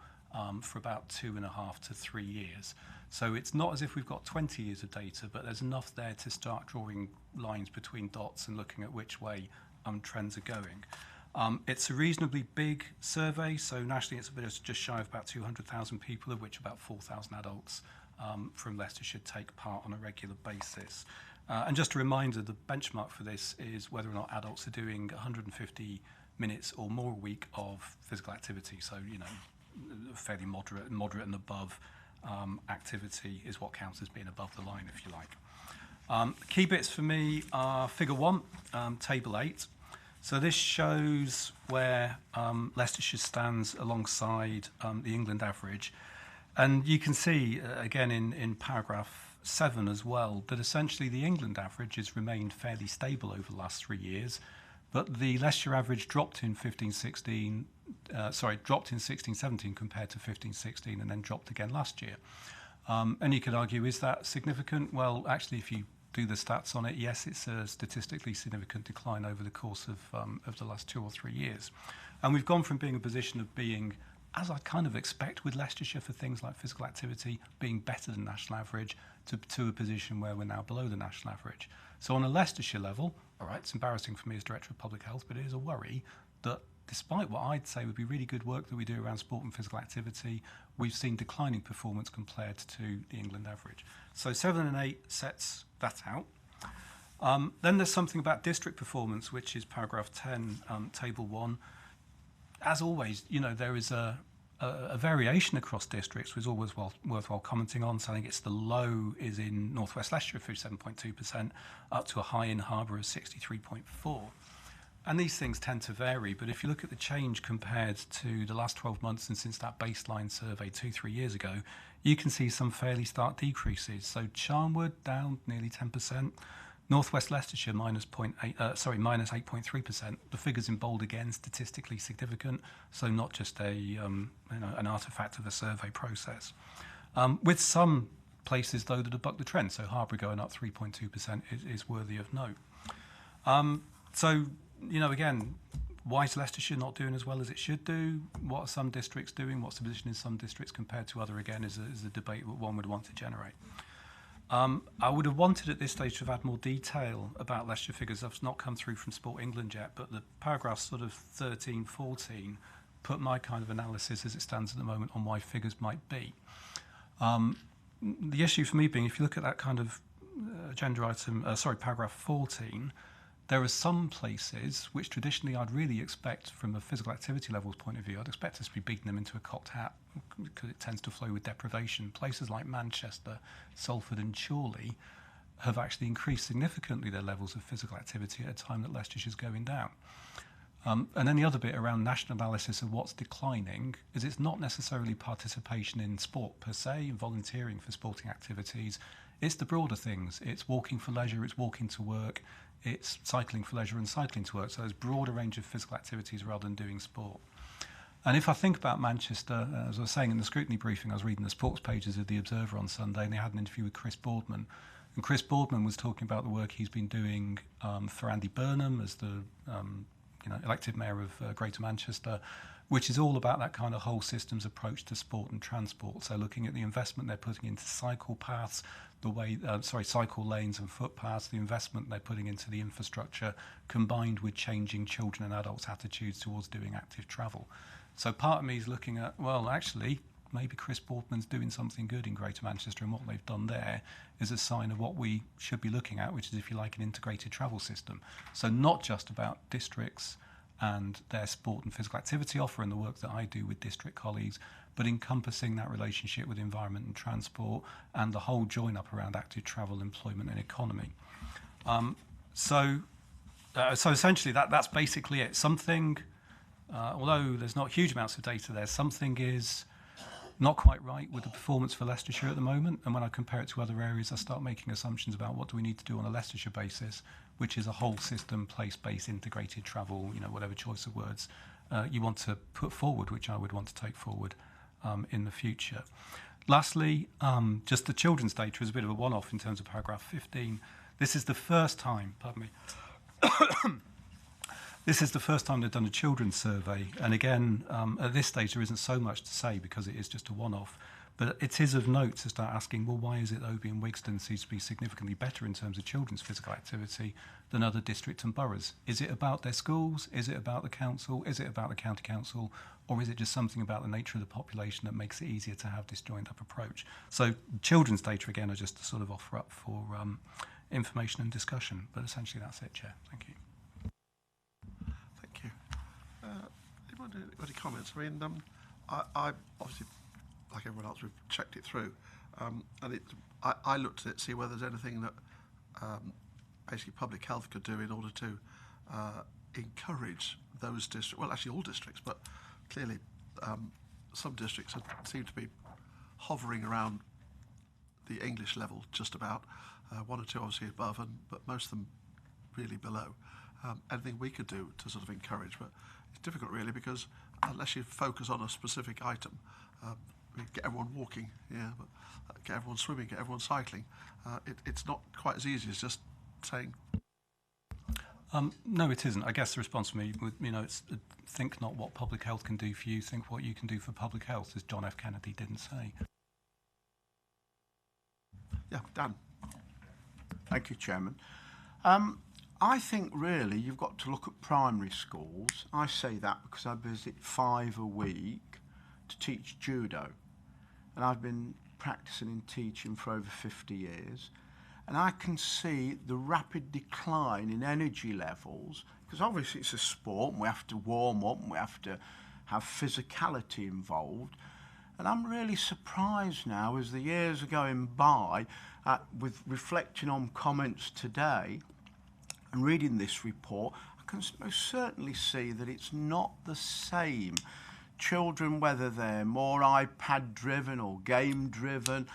for about 2.5 to 3 years. So it's not as if we've got 20 years of data, but there's enough there to start drawing lines between dots and looking at which way trends are going. It's a reasonably big survey, so nationally it's a bit of just shy of about 200,000 people, of which about 4,000 adults from Leicestershire take part on a regular basis. And just a reminder, the benchmark for this is whether or not adults are doing 150 minutes or more a week of physical activity. So, fairly moderate and above activity is what counts as being above the line, if you like. Key bits for me are Figure 1, Table 8. So this shows where Leicestershire stands alongside the England average. And you can see, again, in paragraph 7 as well, that essentially the England average has remained fairly stable over the last 3 years, but the Leicestershire average dropped in 16-17 compared to 15-16 and then dropped again last year. And you could argue, is that significant? Well, actually, if you do the stats on it, yes, it's a statistically significant decline over the course of the last 2 or 3 years. And we've gone from being a position of being, as I kind of expect with Leicestershire for things like physical activity, being better than national average, to a position where we're now below the national average. So on a Leicestershire level, all right, it's embarrassing for me as Director of Public Health, but it is a worry that despite what I'd say would be really good work that we do around sport and physical activity, we've seen declining performance compared to the England average. So 7 and 8 sets that out. Then there's something about district performance, which is paragraph 10, table 1. As always, there is a variation across districts, which is always worthwhile commenting on. So I think it's the low is in North West Leicestershire, 57.2%, up to a high in Harbour of 63.4%. And these things tend to vary, but if you look at the change compared to the last 12 months and since that baseline survey 2-3 years ago, you can see some fairly stark decreases. So Charnwood down nearly 10%, North West Leicestershire minus 8.3%. The figures in bold again, statistically significant, so not just an artefact of a survey process. With some places though that have bucked the trend, so Harbour going up 3.2% is worthy of note. Again, why is Leicestershire not doing as well as it should do? What are some districts doing? What's the position in some districts compared to other? Again, is a debate that one would want to generate. I would have wanted at this stage to have had more detail about Leicestershire figures. That's not come through from Sport England yet, but the paragraphs sort of 13, 14 put my kind of analysis as it stands at the moment on why figures might be. The issue for me being, if you look at that kind of agenda item, paragraph 14, There are some places which traditionally I'd really expect from a physical activity levels point of view, I'd expect us to be beating them into a cocked hat because it tends to flow with deprivation. Places like Manchester, Salford and Chorley have actually increased significantly their levels of physical activity at a time that Leicestershire's going down. And then the other bit around national analysis of what's declining is it's not necessarily participation in sport per se, volunteering for sporting activities. It's the broader things. It's walking for leisure, it's walking to work, it's cycling for leisure and cycling to work. So there's a broader range of physical activities rather than doing sport. And if I think about Manchester, as I was saying in the Scrutiny briefing, I was reading the sports pages of The Observer on Sunday, and they had an interview with Chris Boardman. And Chris Boardman was talking about the work he's been doing for Andy Burnham as the elected mayor of Greater Manchester, which is all about that kind of whole systems approach to sport and transport. So looking at the investment they're putting into cycle paths, cycle lanes and footpaths, the investment they're putting into the infrastructure, combined with changing children and adults' attitudes towards doing active travel. So part of me is looking at, well, actually, maybe Chris Boardman's doing something good in Greater Manchester, and what they've done there is a sign of what we should be looking at, which is, if you like, an integrated travel system. So not just about districts and their sport and physical activity offer and the work that I do with district colleagues, but encompassing that relationship with environment and transport and the whole join-up around active travel, employment and economy. So essentially that's basically it. Something, although there's not huge amounts of data there, something is not quite right with the performance for Leicestershire at the moment, and when I compare it to other areas, I start making assumptions about what do we need to do on a Leicestershire basis, which is a whole system, place-based, integrated travel, whatever choice of words you want to put forward, which I would want to take forward in the future. Lastly, just the children's data is a bit of a one-off in terms of paragraph 15. This is the first time, This is the first time they've done a children's survey, and again, at this stage there isn't so much to say because it is just a one-off, but it is of note to start asking, well, why is it Oby and Wigston seems to be significantly better in terms of children's physical activity than other districts and boroughs? Is it about their schools? Is it about the council? Is it about the county council? Or is it just something about the nature of the population that makes it easier to have this joined-up approach? So children's data, again, are just to sort of offer up for information and discussion, but essentially that's it, Chair. Thank you. Any comments? I mean, I obviously, like everyone else, we've checked it through, and I looked at it to see whether there's anything that basically public health could do in order to encourage those districts, well, actually all districts, but clearly some districts seem to be hovering around the English level just about, one or two obviously above, but most of them really below. Anything we could do to sort of encourage, but it's difficult really because unless you focus on a specific item, get everyone walking, but get everyone swimming, get everyone cycling, it's not quite as easy as just saying. No, it isn't. I guess the response from me, it's think not what public health can do for you, think what you can do for public health, as John F. Kennedy didn't say. Yeah, Dan. Thank you, Chairman. I think really you've got to look at primary schools. I say that because I visit 5 a week to teach judo. And I've been practicing and teaching for over 50 years. And I can see the rapid decline in energy levels, because obviously it's a sport and we have to warm up and we have to have physicality involved. And I'm really surprised now as the years are going by, with reflecting on comments today, and reading this report, I can most certainly see that it's not the same. Children, whether they're more iPad-driven or game-driven,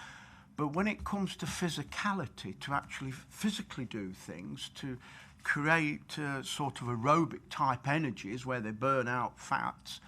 but when it comes to physicality, to actually physically do things, to create sort of aerobic-type energies where they burn out fats,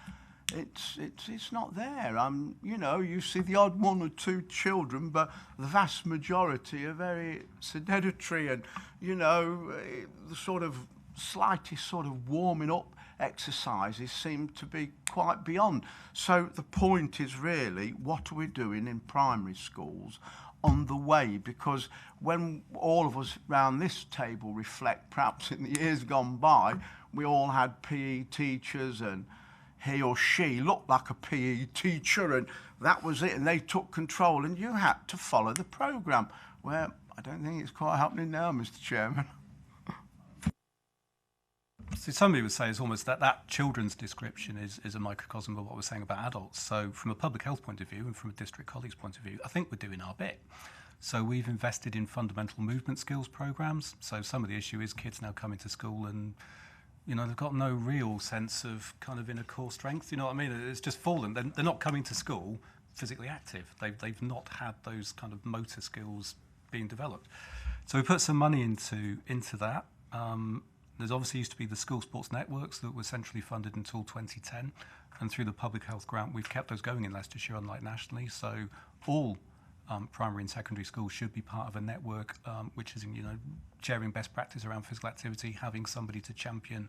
it's not there. You see the odd 1 or 2 children, but the vast majority are very sedentary, and the sort of slightest sort of warming up exercises seem to be quite beyond. So the point is really, what are we doing in primary schools on the way? Because when all of us around this table reflect, perhaps in the years gone by, we all had PE teachers and he or she looked like a PE teacher and that was it, and they took control and you had to follow the programme. Well, I don't think it's quite happening now, Mr. Chairman. So somebody would say it's almost that children's description is a microcosm of what we're saying about adults. So from a public health point of view and from a district colleague's point of view, I think we're doing our bit. So we've invested in fundamental movement skills programs. So some of the issue is kids now coming to school and, you know, they've got no real sense of kind of inner core strength. You know what I mean? It's just fallen. They're not coming to school physically active. They've not had those kind of motor skills being developed. So we put some money into that. There's obviously used to be the school sports networks that were centrally funded until 2010, and through the public health grant, we've kept those going in Leicestershire, unlike nationally. So all primary and secondary schools should be part of a network which is, you know, sharing best practice around physical activity, having somebody to champion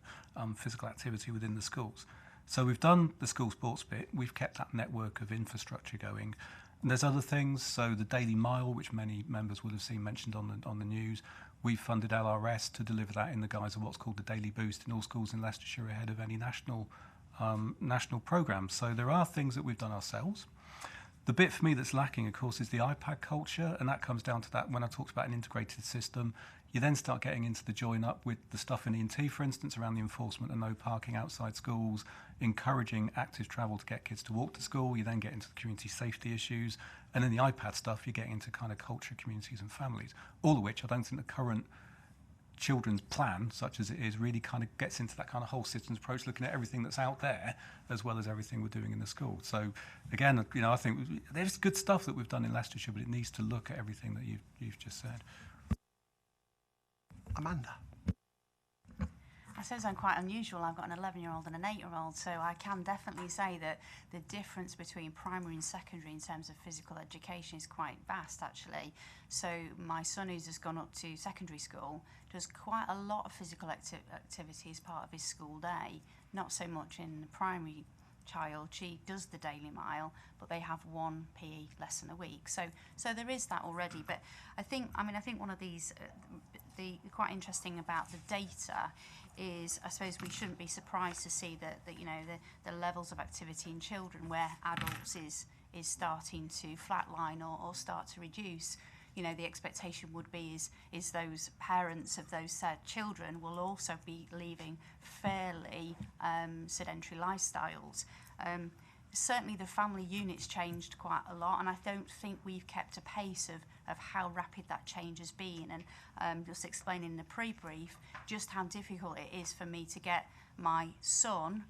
physical activity within the schools. So we've done the school sports bit. We've kept that network of infrastructure going. And there's other things. So the Daily Mile, which many members will have seen mentioned on the news, we've funded LRS to deliver that in the guise of what's called the Daily Boost in all schools in Leicestershire ahead of any national programme. So there are things that we've done ourselves. The bit for me that's lacking, of course, is the iPad culture, and that comes down to that when I talked about an integrated system. You then start getting into the join up with the stuff in E&T, for instance, around the enforcement and no parking outside schools, encouraging active travel to get kids to walk to school. You then get into the community safety issues. And then the iPad stuff, you get into kind of culture, communities and families, all of which I don't think the current children's plan, such as it is, really kind of gets into that kind of whole systems approach, looking at everything that's out there as well as everything we're doing in the school. So again, you know, I think there's good stuff that we've done in Leicestershire, but it needs to look at everything that you've just said. Amanda. I suppose I'm quite unusual. I've got an 11-year-old and an 8-year-old, so I can definitely say that the difference between primary and secondary in terms of physical education is quite vast, actually. So my son, who's just gone up to secondary school, does quite a lot of physical activity as part of his school day, not so much in the primary child. She does the Daily Mile, but they have one PE lesson a week. So there is that already. But I think one of these, the quite interesting about the data is, I suppose we shouldn't be surprised to see that you know, the levels of activity in children where adults is starting to flatline or start to reduce. You know, the expectation would be is those parents of those said children will also be leaving fairly sedentary lifestyles. Certainly the family unit's changed quite a lot, and I don't think we've kept a pace of how rapid that change has been. And just explaining in the pre-brief just how difficult it is for me to get my son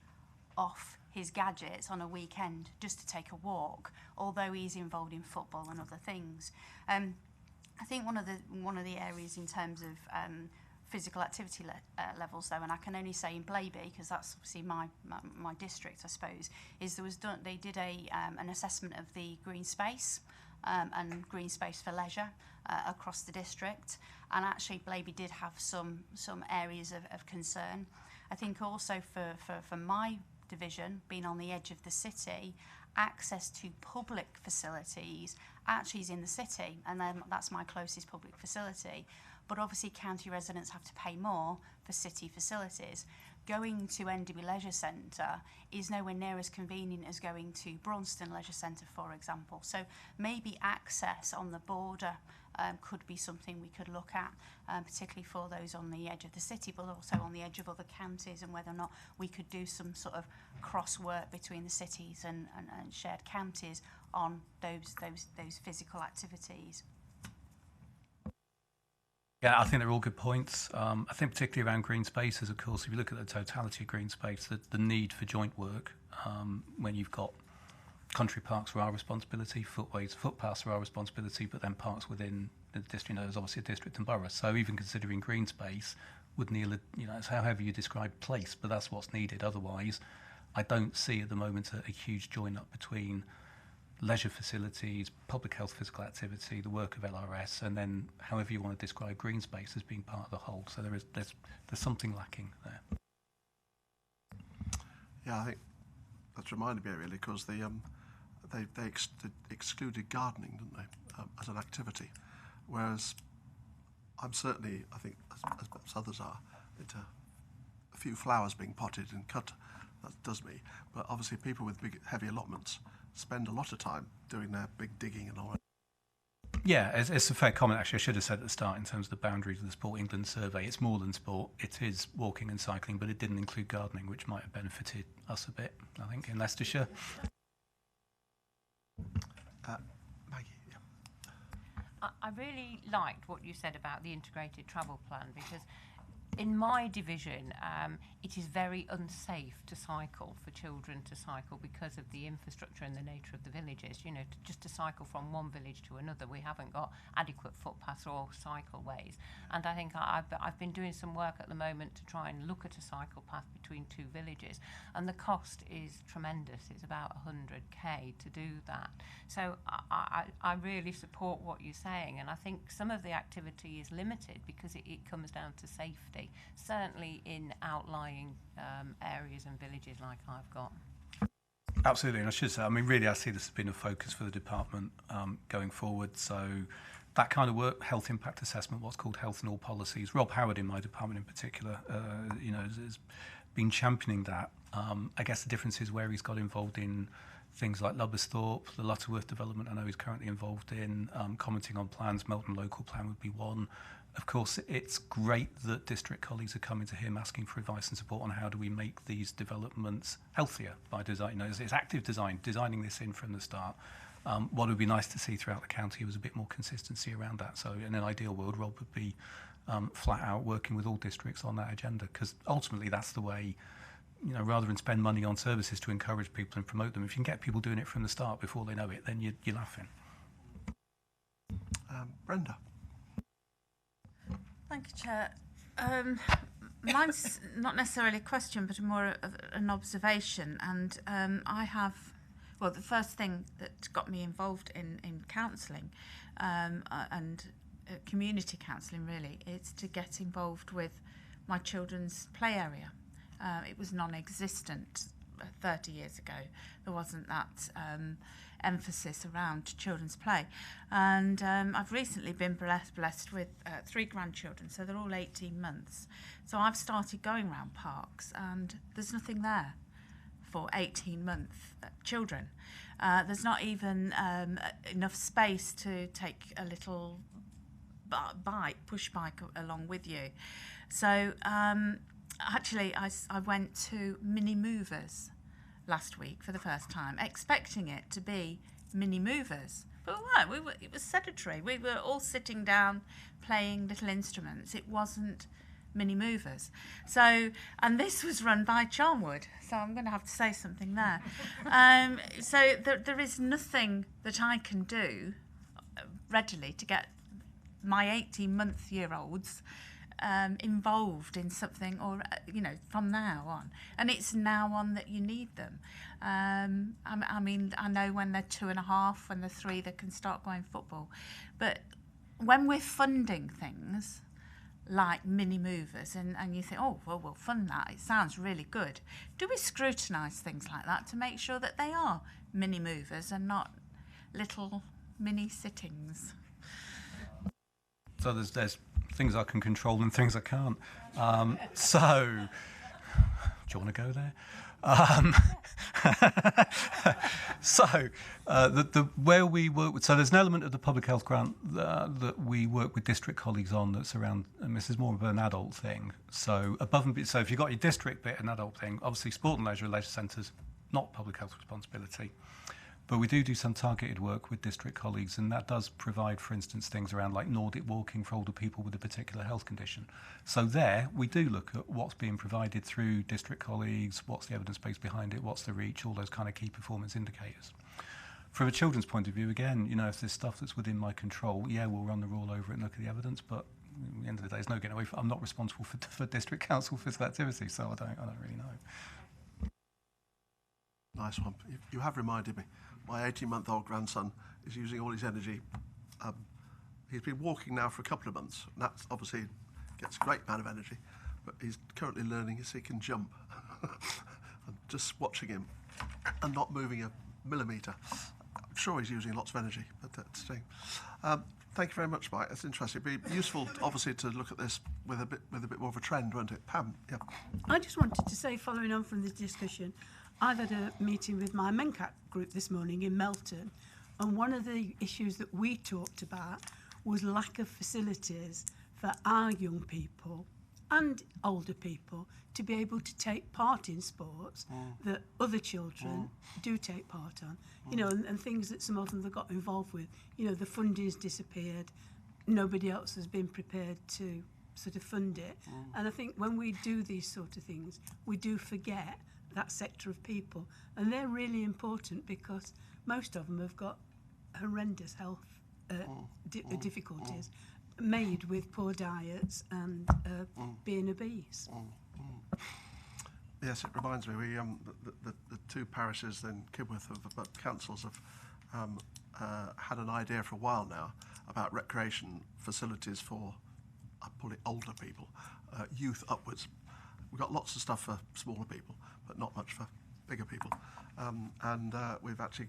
off his gadgets on a weekend just to take a walk, although he's involved in football and other things. I think one of the areas in terms of physical activity levels, though, and I can only say in Blaby because that's obviously my district, I suppose, is they did an assessment of the green space and green space for leisure across the district, and actually Blaby did have some areas of concern. I think also for my division, being on the edge of the city, access to public facilities actually is in the city, and then that's my closest public facility. But obviously county residents have to pay more for city facilities. Going to Enderby Leisure Centre is nowhere near as convenient as going to Braunston Leisure Centre, for example. So maybe access on the border could be something we could look at, particularly for those on the edge of the city, but also on the edge of other counties, and whether or not we could do some sort of cross work between the cities and shared counties on those physical activities. Yeah, I think they're all good points. I think particularly around green spaces, of course, if you look at the totality of green space, the need for joint work when you've got country parks are our responsibility, footpaths are our responsibility, but then parks within the district, you know, there's obviously a district and borough. So even considering green space would need, you know, it's however you describe place, but that's what's needed. Otherwise, I don't see at the moment a huge join up between leisure facilities, public health physical activity, the work of LRS, and then however you want to describe green space as being part of the whole. So there's something lacking there. Yeah, I think that's reminded me really, because they excluded gardening, didn't they, as an activity, whereas I'm certainly, I think, as others are, into a few flowers being potted and cut. That does me. But obviously people with big, heavy allotments spend a lot of time doing their big digging and all that. Yeah, it's a fair comment, actually. I should have said at the start, in terms of the boundaries of the Sport England survey, it's more than sport. It is walking and cycling, but it didn't include gardening, which might have benefited us a bit, I think, in Leicestershire. Maggie, yeah. I really liked what you said about the integrated travel plan, because in my division, it is very unsafe to cycle, for children to cycle, because of the infrastructure and the nature of the villages. You know, just to cycle from one village to another, we haven't got adequate footpaths or cycleways. And I think I've been doing some work at the moment to try and look at a cycle path between two villages, and the cost is tremendous. It's about 100k to do that. So I really support what you're saying, and I think some of the activity is limited because it comes down to safety, certainly in outlying areas and villages like I've got. Absolutely, and I should say, I mean, really, I see this as being a focus for the department going forward. So that kind of work, health impact assessment, what's called health and all policies. Rob Howard in my department in particular, has been championing that. I guess the difference is where he's got involved in things like Lubbersthorpe, the Lutterworth development I know he's currently involved in, commenting on plans. Melton Local Plan would be one. Of course, it's great that district colleagues are coming to him asking for advice and support on how do we make these developments healthier by design. You know, it's active design, designing this in from the start. What would be nice to see throughout the county was a bit more consistency around that. So in an ideal world, Rob would be flat out working with all districts on that agenda, because ultimately that's the way, you know, rather than spend money on services to encourage people and promote them, if you can get people doing it from the start before they know it, then you're laughing. Brenda. Thank you, Chair. Mine's not necessarily a question, but more of an observation. And the first thing that got me involved in counselling and community counselling, really, is to get involved with my children's play area. It was non-existent 30 years ago. There wasn't that emphasis around children's play. And I've recently been blessed with 3 grandchildren, so they're all 18 months. So I've started going around parks, and there's nothing there for 18-month children. There's not even enough space to take a little push bike along with you. So actually, I went to mini movers last week for the first time, expecting it to be mini movers. But it was sedentary. We were all sitting down playing little instruments. It wasn't mini movers. So, and this was run by Charnwood, so I'm going to have to say something there. So there is nothing that I can do readily to get my 18-month-year-olds involved in something, or from now on. And it's now on that you need them. I mean, I know when they're 2.5, when they're 3, they can start going football. But when we're funding things like mini movers, and you think, oh, well, we'll fund that, it sounds really good. Do we scrutinise things like that to make sure that they are mini movers and not little mini sittings? So there's things I can control and things I can't. So, do you want to go there? Where we work with, so there's an element of the public health grant that we work with district colleagues on that's around, and this is more of an adult thing. So so if you've got your district bit, an adult thing, obviously sport and leisure centres, not public health responsibility. But we do some targeted work with district colleagues, and that does provide, for instance, things around like Nordic walking for older people with a particular health condition. So there, we do look at what's being provided through district colleagues, what's the evidence base behind it, what's the reach, all those kind of key performance indicators. From a children's point of view, again, if there's stuff that's within my control, yeah, we'll run the rule over it and look at the evidence, but at the end of the day, there's no getting away from it. I'm not responsible for district council physical activity, so I don't really know. Nice one. You have reminded me. My 18-month-old grandson is using all his energy. He's been walking now for a couple of months. And that obviously gets a great amount of energy, but he's currently learning as he can jump. I'm just watching him and not moving a millimetre. I'm sure he's using lots of energy, but that's the thing. Thank you very much, Mike. That's interesting. It'd be useful, obviously, to look at this with a bit more of a trend, won't it? Pam, yeah. I just wanted to say, following on from this discussion, I've had a meeting with my MenCat group this morning in Melton And one of the issues that we talked about was lack of facilities for our young people and older people to be able to take part in sports that other children do take part on. You know, and things that some of them have got involved with. You know, the funding's disappeared. Nobody else has been prepared to sort of fund it. And I think when we do these sort of things, we do forget that sector of people. And they're really important because most of them have got horrendous health difficulties made with poor diets and being obese. Yes, it reminds me, we the two parishes in Kibworth councils have had an idea for a while now about recreation facilities for, I call it older people, youth upwards. We've got lots of stuff for smaller people, but not much for bigger people. And we've actually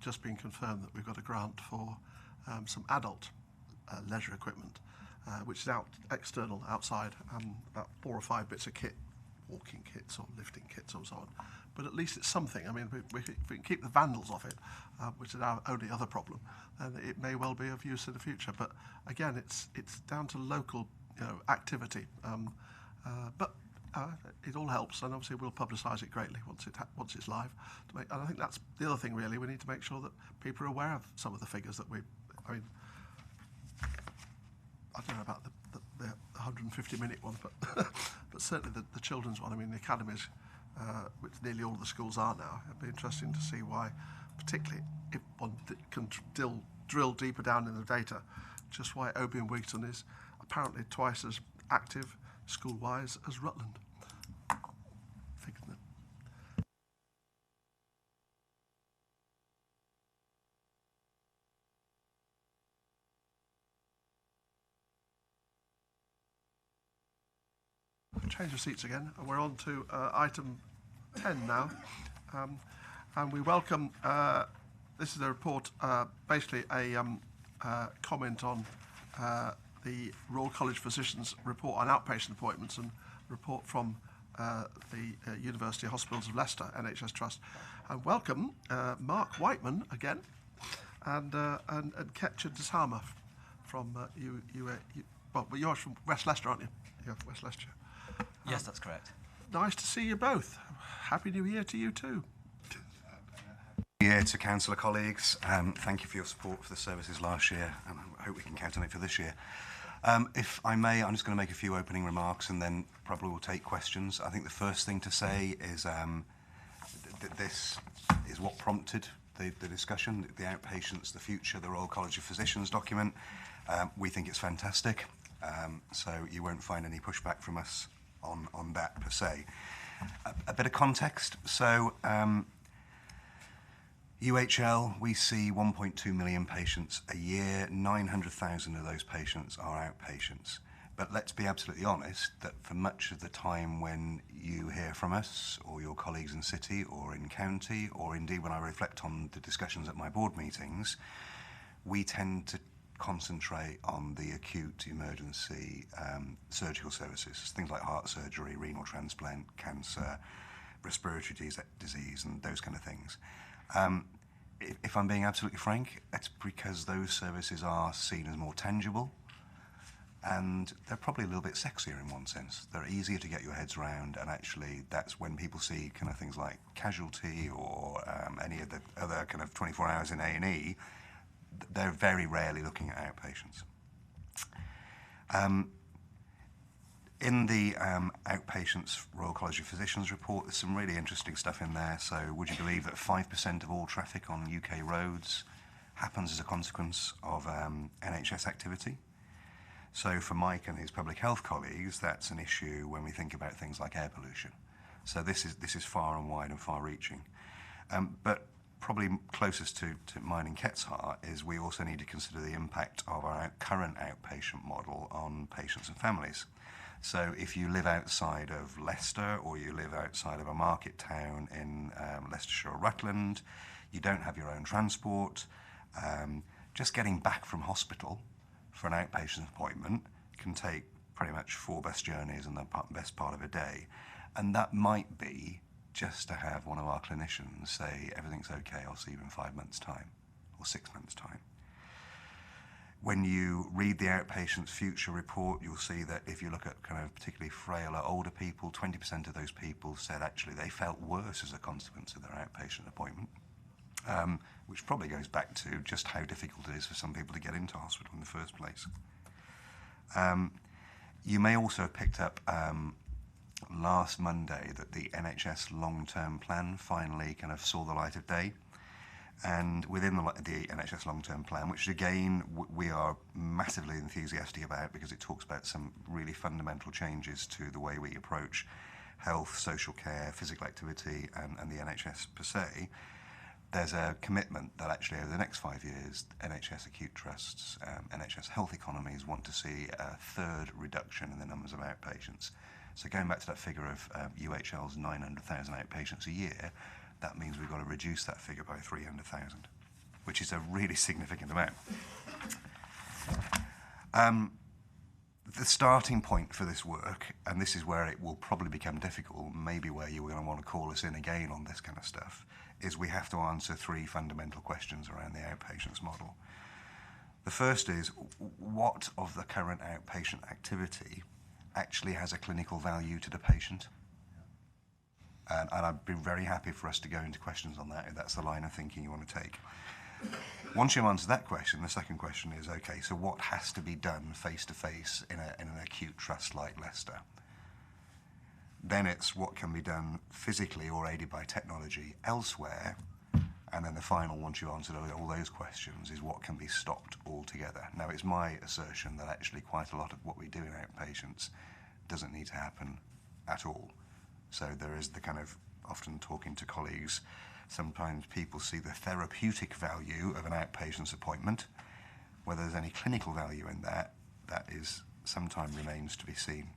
just been confirmed that we've got a grant for some adult leisure equipment, which is external, outside, about 4 or 5 bits of kit, walking kits or lifting kits or so on. But at least it's something. I mean, if we can keep the vandals off it, which is our only other problem, then it may well be of use in the future. But again, it's down to local, activity. But it all helps, and obviously we'll publicise it greatly once it's live. And I think that's the other thing, really. We need to make sure that people are aware of some of the figures that I mean, I don't know about the 150-minute one, but but certainly the children's one. I mean, the academies, which nearly all of the schools are now. It'd be interesting to see why, particularly if one can drill deeper down in the data, just why Oby and Wigton is apparently twice as active school-wise as Rutland. Change of seats again, and we're on to item 10 now. And we welcome, this is a report, basically a comment on the Royal College Physicians report on outpatient appointments and report from the University Hospitals of Leicester NHS Trust. And welcome Mark Whiteman again, and Ketcha Dishama from you're from West Leicester, aren't you? You're from West Leicester. Yes, that's correct. Nice to see you both. Happy New Year to you too. New Year to councillor colleagues. Thank you for your support for the services last year, and I hope we can count on it for this year. If I may, I'm just going to make a few opening remarks and then probably we'll take questions. I think the first thing to say is this is what prompted the discussion, the Outpatients, the Future, the Royal College of Physicians document. We think it's fantastic, so you won't find any pushback from us on that per se. A bit of context. So UHL, we see 1.2 million patients a year. 900,000 of those patients are outpatients. But let's be absolutely honest that for much of the time when you hear from us or your colleagues in city or in county, or indeed when I reflect on the discussions at my board meetings, we tend to concentrate on the acute emergency surgical services, things like heart surgery, renal transplant, cancer, respiratory disease and those kind of things. If I'm being absolutely frank, it's because those services are seen as more tangible and they're probably a little bit sexier in one sense. They're easier to get your heads around, and actually that's when people see kind of things like casualty or any of the other kind of 24 hours in A&E, they're very rarely looking at outpatients. In the Outpatients Royal College of Physicians report, there's some really interesting stuff in there. So would you believe that 5% of all traffic on UK roads happens as a consequence of NHS activity? So for Mike and his public health colleagues, that's an issue when we think about things like air pollution. So this is far and wide and far-reaching. But probably closest to mine and Ket's heart is we also need to consider the impact of our current outpatient model on patients and families. So if you live outside of Leicester or you live outside of a market town in Leicestershire or Rutland, you don't have your own transport, just getting back from hospital for an outpatient appointment can take pretty much 4 bus journeys in the best part of a day. And that might be just to have one of our clinicians say, everything's okay, I'll see you in 5 months' time. or 6 months' time. When you read the outpatients future report, you'll see that if you look at kind of particularly frailer older people, 20% of those people said actually they felt worse as a consequence of their outpatient appointment, which probably goes back to just how difficult it is for some people to get into hospital in the first place. You may also have picked up last Monday that the NHS long-term plan finally kind of saw the light of day. And within the NHS long-term plan, which again we are massively enthusiastic about because it talks about some really fundamental changes to the way we approach health, social care, physical activity and the NHS per se, there's a commitment that actually over the next 5 years, NHS acute trusts, NHS health economies want to see a third reduction in the numbers of outpatients. So going back to that figure of UHL's 900,000 outpatients a year, that means we've got to reduce that figure by 300,000, which is a really significant amount. The starting point for this work, and this is where it will probably become difficult, maybe where you're going to want to call us in again on this kind of stuff, is we have to answer 3 fundamental questions around the outpatients model. The first is, what of the current outpatient activity actually has a clinical value to the patient? And I'd be very happy for us to go into questions on that if that's the line of thinking you want to take. Once you answer that question, the second question is, okay, so what has to be done face-to-face in an acute trust like Leicester? Then it's what can be done physically or aided by technology elsewhere. And then the final, once you answered all those questions, is what can be stopped altogether. Now, it's my assertion that actually quite a lot of what we do in outpatients doesn't need to happen at all. So there is the kind of, often talking to colleagues, sometimes people see the therapeutic value of an outpatient's appointment. Whether there's any clinical value in that, that is sometimes remains to be seen.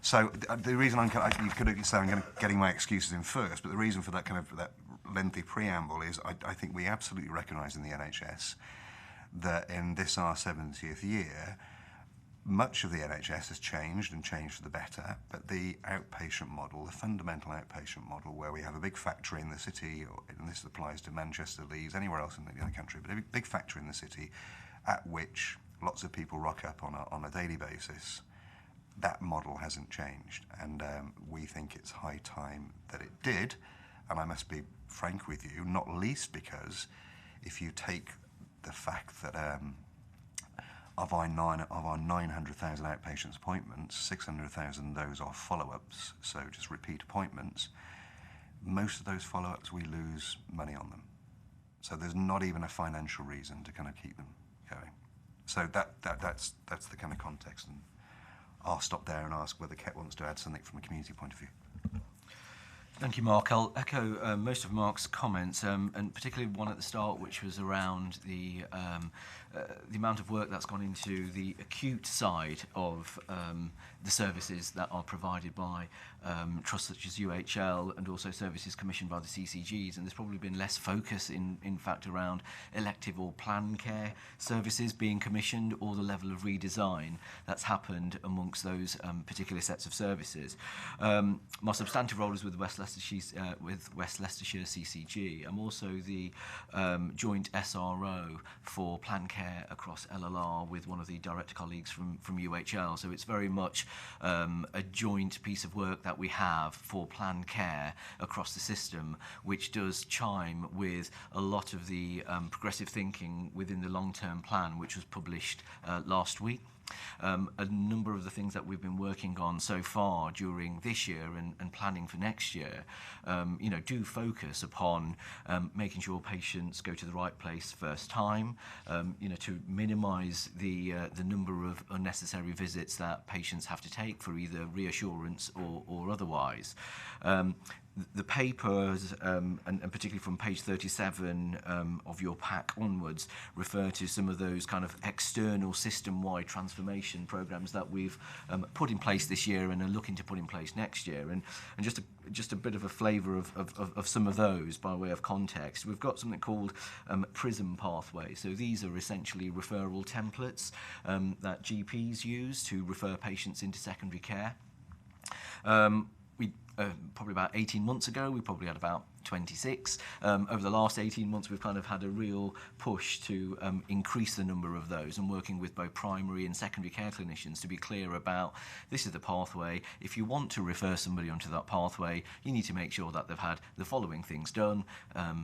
So the reason you could say I'm getting my excuses in first, but the reason for that kind of that lengthy preamble is I think we absolutely recognise in the NHS that in this our 70th year, much of the NHS has changed and changed for the better, but the outpatient model, the fundamental outpatient model, where we have a big factory in the city, and this applies to Manchester, Leeds, anywhere else in the country, but a big factory in the city at which lots of people rock up on a daily basis, that model hasn't changed. And we think it's high time that it did. And I must be frank with you, not least because if you take the fact that of our 900,000 outpatients appointments, 600,000 of those are follow-ups, so just repeat appointments. Most of those follow-ups, we lose money on them. So there's not even a financial reason to kind of keep them going. So that's the kind of context. And I'll stop there and ask whether Ket wants to add something from a community point of view. Thank you, Mark. I'll echo most of Mark's comments, and particularly one at the start, which was around the amount of work that's gone into the acute side of the services that are provided by trusts such as UHL and also services commissioned by the CCGs. And there's probably been less focus, in fact, around elective or planned care services being commissioned, or the level of redesign that's happened amongst those particular sets of services. My substantive role is with West Leicestershire CCG. I'm also the joint SRO for planned care across LLR with one of the director colleagues from UHL. So it's very much a joint piece of work that we have for planned care across the system, which does chime with a lot of the progressive thinking within the long-term plan, which was published last week. A number of the things that we've been working on so far during this year and planning for next year, do focus upon making sure patients go to the right place first time, to minimise the number of unnecessary visits that patients have to take for either reassurance or otherwise. The papers, and particularly from page 37 of your pack onwards, refer to some of those kind of external system-wide transformation programs that we've put in place this year and are looking to put in place next year. And just a bit of a flavour of some of those by way of context. We've got something called PRISM pathway. So these are essentially referral templates that GPs use to refer patients into secondary care. Probably about 18 months ago, we probably had about 26. Over the last 18 months, we've kind of had a real push to increase the number of those, and working with both primary and secondary care clinicians to be clear about this is the pathway. If you want to refer somebody onto that pathway, you need to make sure that they've had the following things done,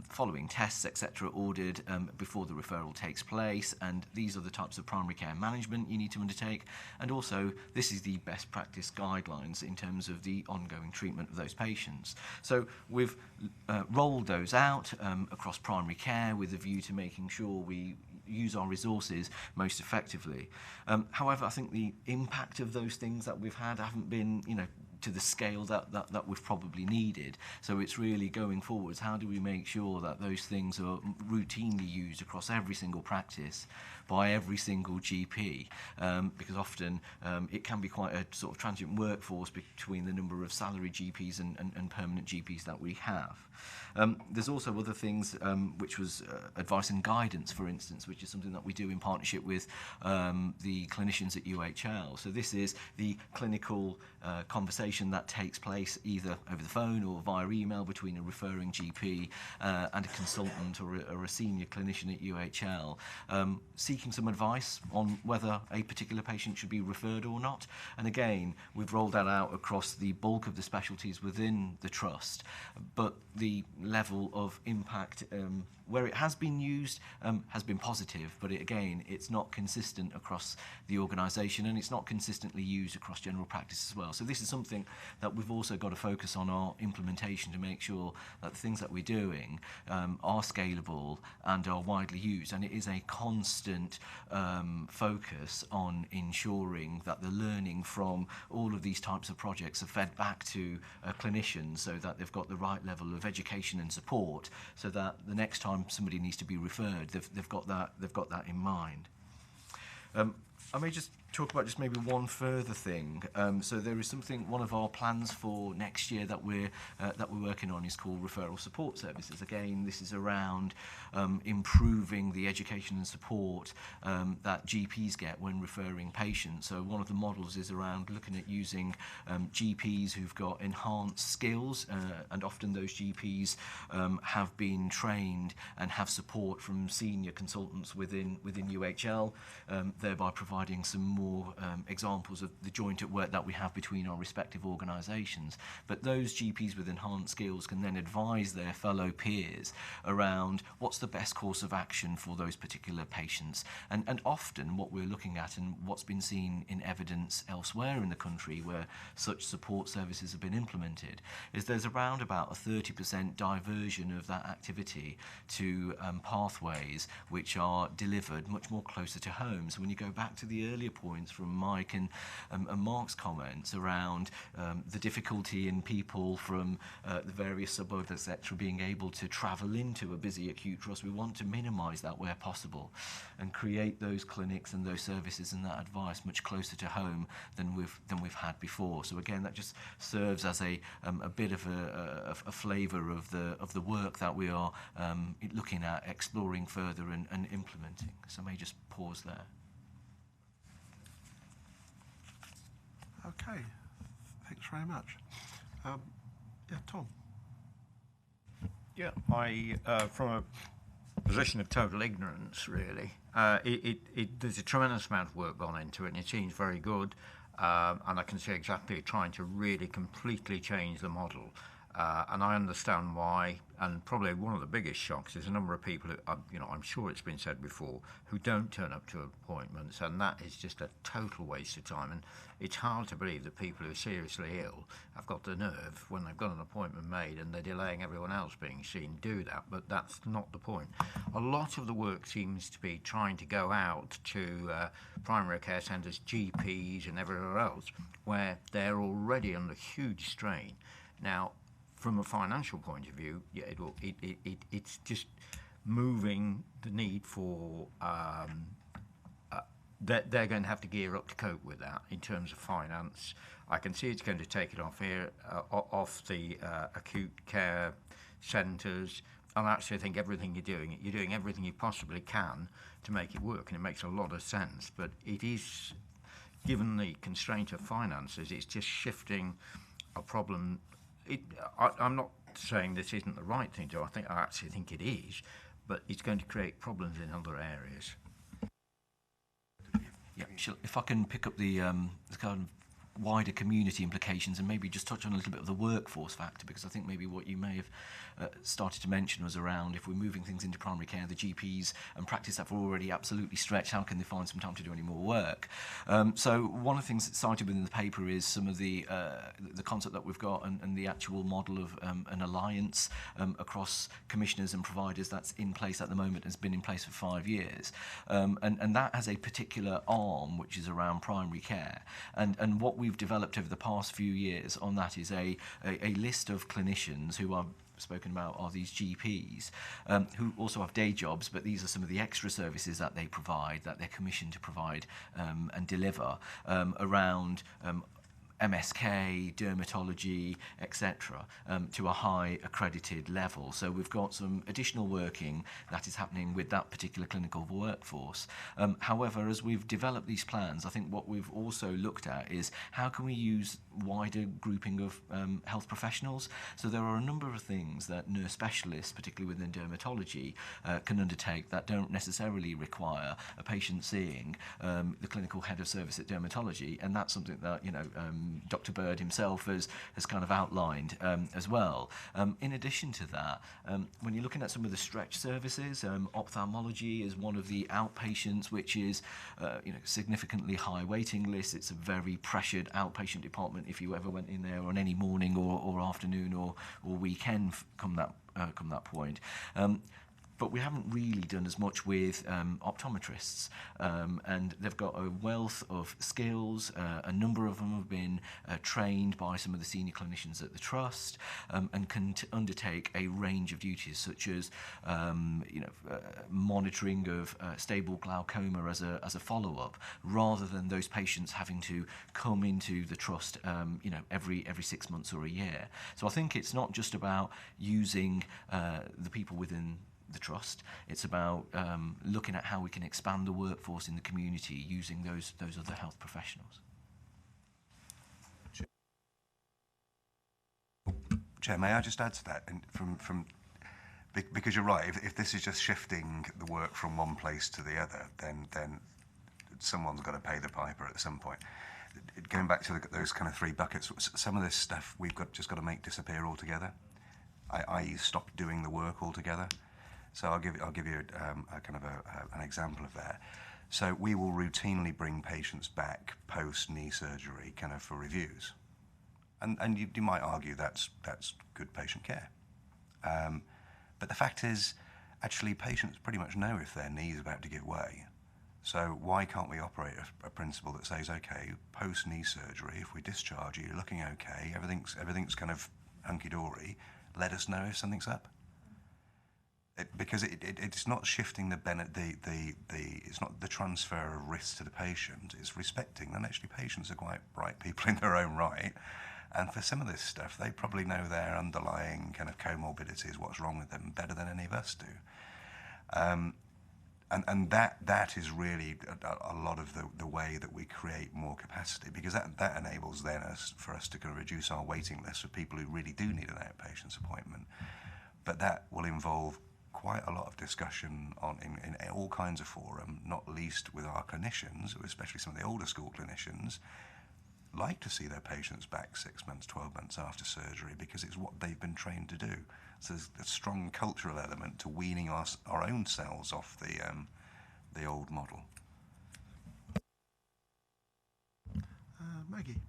following tests, etc., ordered before the referral takes place, and these are the types of primary care management you need to undertake, and also this is the best practice guidelines in terms of the ongoing treatment of those patients. So we've rolled those out across primary care with a view to making sure we use our resources most effectively. However, I think the impact of those things that we've had haven't been, to the scale that we've probably needed. So it's really going forwards, how do we make sure that those things are routinely used across every single practice by every single GP? Because often it can be quite a sort of transient workforce between the number of salary GPs and permanent GPs that we have. There's also other things, which was advice and guidance, for instance, which is something that we do in partnership with the clinicians at UHL. So this is the clinical conversation that takes place either over the phone or via email between a referring GP and a consultant or a senior clinician at UHL, seeking some advice on whether a particular patient should be referred or not. And again, we've rolled that out across the bulk of the specialties within the trust, but the level of impact where it has been used has been positive, but again, it's not consistent across the organisation, and it's not consistently used across general practice as well. So this is something that we've also got to focus on our implementation to make sure that the things that we're doing are scalable and are widely used. And it is a constant focus on ensuring that the learning from all of these types of projects are fed back to clinicians so that they've got the right level of education and support, so that the next time somebody needs to be referred, they've got that in mind. I may just talk about just maybe one further thing. So there is something, one of our plans for next year that we're working on is called referral support services. Again, this is around improving the education and support that GPs get when referring patients. So one of the models is around looking at using GPs who've got enhanced skills, and often those GPs have been trained and have support from senior consultants within UHL, thereby providing some more examples of the joint at work that we have between our respective organisations. But those GPs with enhanced skills can then advise their fellow peers around what's the best course of action for those particular patients. And often what we're looking at, and what's been seen in evidence elsewhere in the country where such support services have been implemented, is there's around about a 30% diversion of that activity to pathways which are delivered much more closer to home. So when you go back to the earlier points from Mike and Mark's comments around the difficulty in people from the various suburbs, etc., being able to travel into a busy acute trust, we want to minimise that where possible and create those clinics and those services and that advice much closer to home than we've had before. So again, that just serves as a bit of a flavour of the work that we are looking at exploring further and implementing. So I may just pause there. Okay, thanks very much. Yeah, Tom. Yeah, from a position of total ignorance, really, there's a tremendous amount of work gone into it, and it seems very good, and I can see exactly trying to really completely change the model. And I understand why, and probably one of the biggest shocks is a number of people who, I'm sure it's been said before, who don't turn up to appointments, and that is just a total waste of time. And it's hard to believe that people who are seriously ill have got the nerve, when they've got an appointment made and they're delaying everyone else being seen, do that, but that's not the point. A lot of the work seems to be trying to go out to primary care centres, GPs and everywhere else, where they're already under huge strain. Now, from a financial point of view, yeah, it's just moving the need for they're going to have to gear up to cope with that in terms of finance. I can see it's going to take it off off the acute care centres. And I actually think you're doing everything you possibly can to make it work, and it makes a lot of sense. But it is, given the constraint of finances, it's just shifting a problem. I'm not saying this isn't the right thing to do. I actually think it is, but it's going to create problems in other areas. Yeah, if I can pick up the kind of wider community implications and maybe just touch on a little bit of the workforce factor, because I think maybe what you may have started to mention was around if we're moving things into primary care, the GPs and practice that are already absolutely stretched, how can they find some time to do any more work? So one of the things that's cited within the paper is some of the concept that we've got and the actual model of an alliance across commissioners and providers that's in place at the moment, has been in place for 5 years. And that has a particular arm which is around primary care. And what we've developed over the past few years on that is a list of clinicians who are spoken about are these GPs who also have day jobs, but these are some of the extra services that they provide, that they're commissioned to provide and deliver around MSK, dermatology, etc., to a high accredited level. So we've got some additional working that is happening with that particular clinical workforce. However, as we've developed these plans, I think what we've also looked at is how can we use wider grouping of health professionals. So there are a number of things that nurse specialists, particularly within dermatology, can undertake that don't necessarily require a patient seeing the clinical head of service at dermatology, and that's something that, you know, Dr. Bird himself has kind of outlined as well. In addition to that, when you're looking at some of the stretch services, ophthalmology is one of the outpatients which is significantly high waiting lists. It's a very pressured outpatient department if you ever went in there on any morning or afternoon or weekend come that point. But we haven't really done as much with optometrists, and they've got a wealth of skills. A number of them have been trained by some of the senior clinicians at the Trust and can undertake a range of duties such as monitoring of stable glaucoma as a follow-up, rather than those patients having to come into the Trust every 6 months or a year. So I think it's not just about using the people within the Trust. It's about looking at how we can expand the workforce in the community using those other health professionals. Chair, may I just add to that? And because you're right, if this is just shifting the work from one place to the other, then someone's got to pay the piper at some point. Going back to those kind of 3 buckets, some of this stuff we've just got to make disappear altogether, i.e. stop doing the work altogether. So I'll give you a kind of an example of that. So we will routinely bring patients back post knee surgery, kind of for reviews, and you might argue that's good patient care. But the fact is, actually, patients pretty much know if their knee is about to give way. So why can't we operate a principle that says, okay, post knee surgery, if we discharge you, you're looking okay, everything's kind of hunky dory. Let us know if something's up. Because it's not shifting it's not the transfer of risk to the patient. It's respecting that actually patients are quite bright people in their own right, and for some of this stuff, they probably know their underlying kind of comorbidities, what's wrong with them, better than any of us do. And that is really a lot of the way that we create more capacity, because that enables then for us to kind of reduce our waiting list for people who really do need an outpatient's appointment. But that will involve quite a lot of discussion in all kinds of forum, not least with our clinicians, especially some of the older school clinicians, like to see their patients back 6 months, 12 months after surgery, because it's what they've been trained to do. So there's a strong cultural element to weaning our own selves off the old model. Maggie.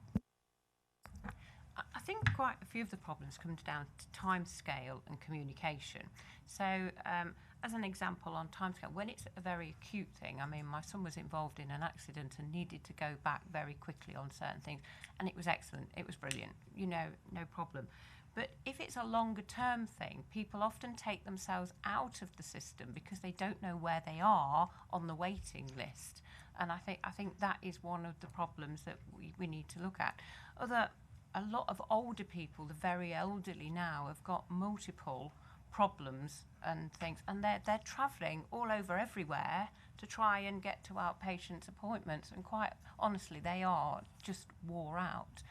I think quite a few of the problems comes down to time scale and communication. So as an example on time scale, when it's a very acute thing, I mean, my son was involved in an accident and needed to go back very quickly on certain things, and it was excellent, it was brilliant, no problem. But if it's a longer term thing, people often take themselves out of the system because they don't know where they are on the waiting list. And I think that is one of the problems that we need to look at. A lot of older people, the very elderly now, have got multiple problems and things, and they're travelling all over everywhere to try and get to outpatients' appointments, and quite honestly, they are just wore out.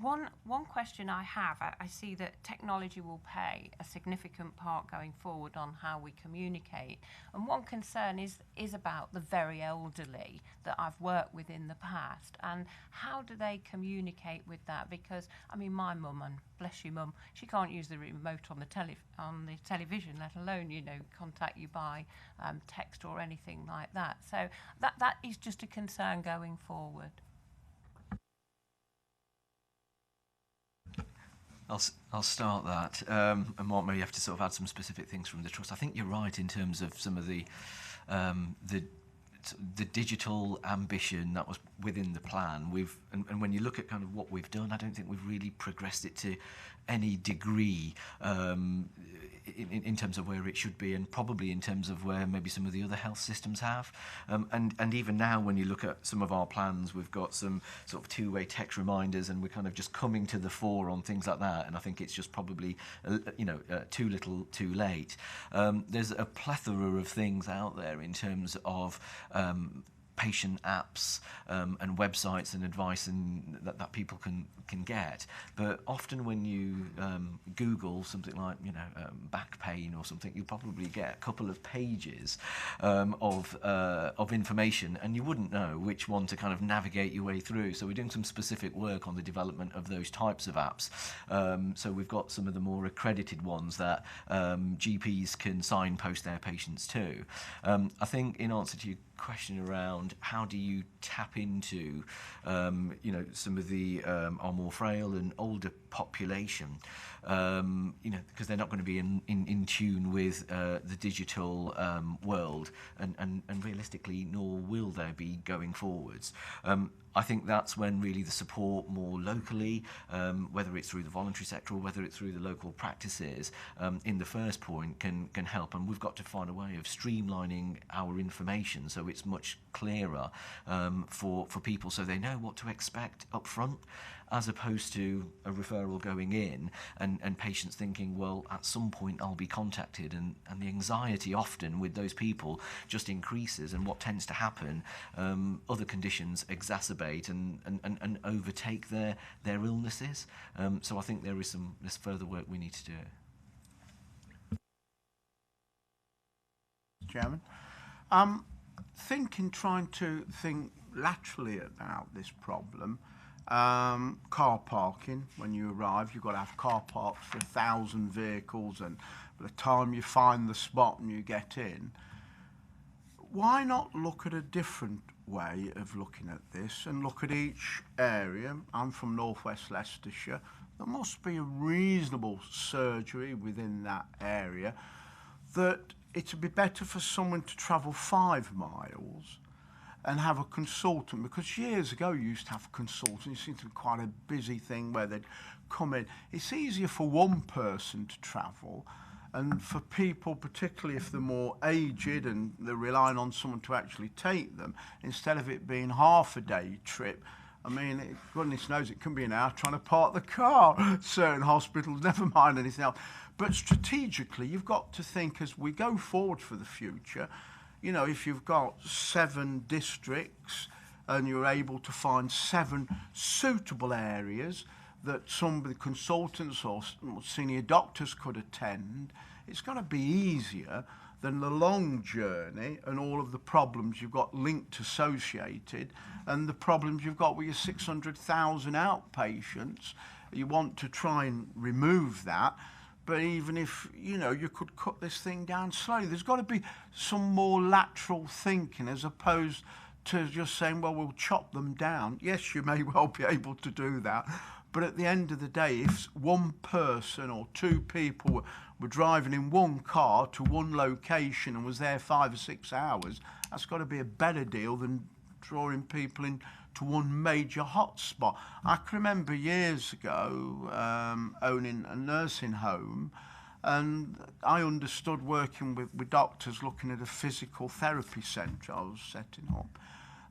One question I have, I see that technology will play a significant part going forward on how we communicate. And one concern is about the very elderly that I've worked with in the past. And how do they communicate with that? Because, I mean, my mum, and bless you mum, she can't use the remote on the television, let alone, you know, contact you by text or anything like that. So that is just a concern going forward. I'll start that, and Mark, maybe you have to sort of add some specific things from the trust. I think you're right in terms of some of the digital ambition that was within the plan. And when you look at kind of what we've done, I don't think we've really progressed it to any degree in terms of where it should be, and probably in terms of where maybe some of the other health systems have. And even now, when you look at some of our plans, we've got some sort of two-way text reminders, and we're kind of just coming to the fore on things like that. And I think it's just probably, too little, too late. There's a plethora of things out there in terms of patient apps and websites and advice and that people can get, but often when you Google something like back pain or something, you'll probably get a couple of pages of information, and you wouldn't know which one to kind of navigate your way through. So we're doing some specific work on the development of those types of apps. So we've got some of the more accredited ones that GPs can signpost their patients to. I think in answer to your question around how do you tap into some of the our more frail and older population, because they're not going to be in tune with the digital world, and realistically, nor will they be going forwards. I think that's when really the support more locally, whether it's through the voluntary sector or whether it's through the local practices, in the first point can help. And we've got to find a way of streamlining our information so it's much clearer for people, so they know what to expect up front, as opposed to a referral going in and patients thinking, well, at some point I'll be contacted, and the anxiety often with those people just increases, and what tends to happen, other conditions exacerbate and overtake their illnesses. So I think there's further work we need to do. Chairman, trying to think laterally about this problem. Car parking, when you arrive, you've got to have car parks for 1,000 vehicles, and by the time you find the spot and you get in, why not look at a different way of looking at this and look at each area? I'm from northwest Leicestershire. There must be a reasonable surgery within that area that it would be better for someone to travel 5 miles and have a consultant, because years ago you used to have consultants. It seemed to be quite a busy thing where they'd come in. It's easier for one person to travel, and for people, particularly if they're more aged and they're relying on someone to actually take them, instead of it being half a day trip. I mean, goodness knows it can be an hour trying to park the car, certain hospitals, never mind anything else. But strategically, you've got to think as we go forward for the future. If you've got 7 districts and you're able to find 7 suitable areas that some of the consultants or senior doctors could attend, it's going to be easier than the long journey and all of the problems you've got linked associated, and the problems you've got with your 600,000 outpatients. You want to try and remove that. But even if, you could cut this thing down slowly, there's got to be some more lateral thinking as opposed to just saying, well, we'll chop them down. Yes, you may well be able to do that. But at the end of the day, if one person or 2 people were driving in one car to one location and was there 5 or 6 hours, that's got to be a better deal than drawing people in to one major hotspot. I can remember years ago owning a nursing home, and I understood working with doctors looking at a physical therapy centre I was setting up,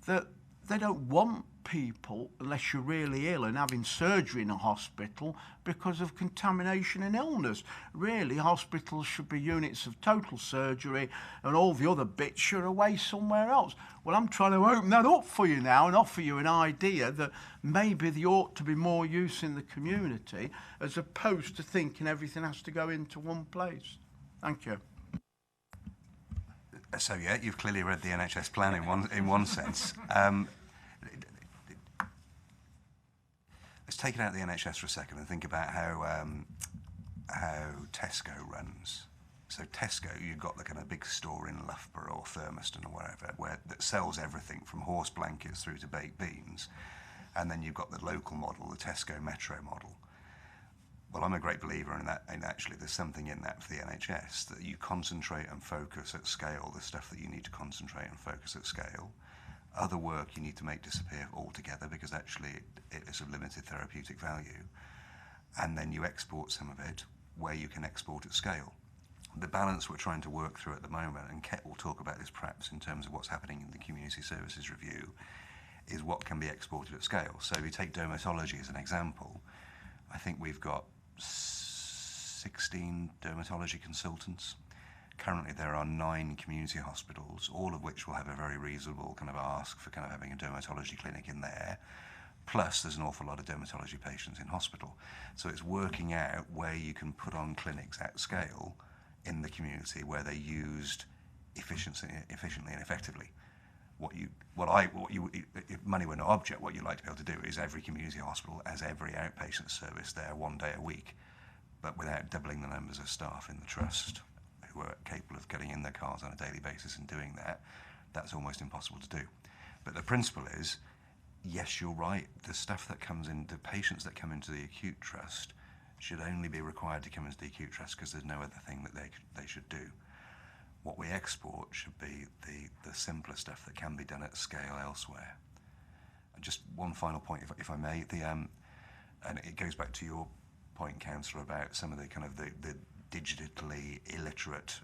that they don't want people, unless you're really ill and having surgery in a hospital, because of contamination and illness. Really, hospitals should be units of total surgery, and all the other bits should away somewhere else. Well, I'm trying to open that up for you now and offer you an idea that maybe there ought to be more use in the community, as opposed to thinking everything has to go into one place. Thank you. So yeah, you've clearly read the NHS plan in one sense. Let's take it out of the NHS for a second and think about how Tesco runs. So Tesco, you've got the kind of big store in Loughborough or Thurmaston or wherever, that sells everything from horse blankets through to baked beans, and then you've got the local model, the Tesco Metro model. Well, I'm a great believer in that, and actually there's something in that for the NHS, that you concentrate and focus at scale the stuff that you need to concentrate and focus at scale. Other work you need to make disappear altogether, because actually it is of limited therapeutic value. And then you export some of it where you can export at scale. The balance we're trying to work through at the moment, and Ket will talk about this perhaps in terms of what's happening in the Community Services Review, is what can be exported at scale. So if you take dermatology as an example, I think we've got 16 dermatology consultants. Currently there are 9 community hospitals, all of which will have a very reasonable kind of ask for kind of having a dermatology clinic in there. Plus there's an awful lot of dermatology patients in hospital. So it's working out where you can put on clinics at scale in the community where they're used efficiently and effectively. If money were no object, what you'd like to be able to do is every community hospital has every outpatient service there 1 day a week, but without doubling the numbers of staff in the trust who are capable of getting in their cars on a daily basis and doing that. That's almost impossible to do. But the principle is, yes, you're right, the stuff that comes in, the patients that come into the acute trust should only be required to come into the acute trust because there's no other thing that they should do. What we export should be the simpler stuff that can be done at scale elsewhere. And just one final point, if I may, and it goes back to your point, Councillor, about some of the kind of the digitally illiterate,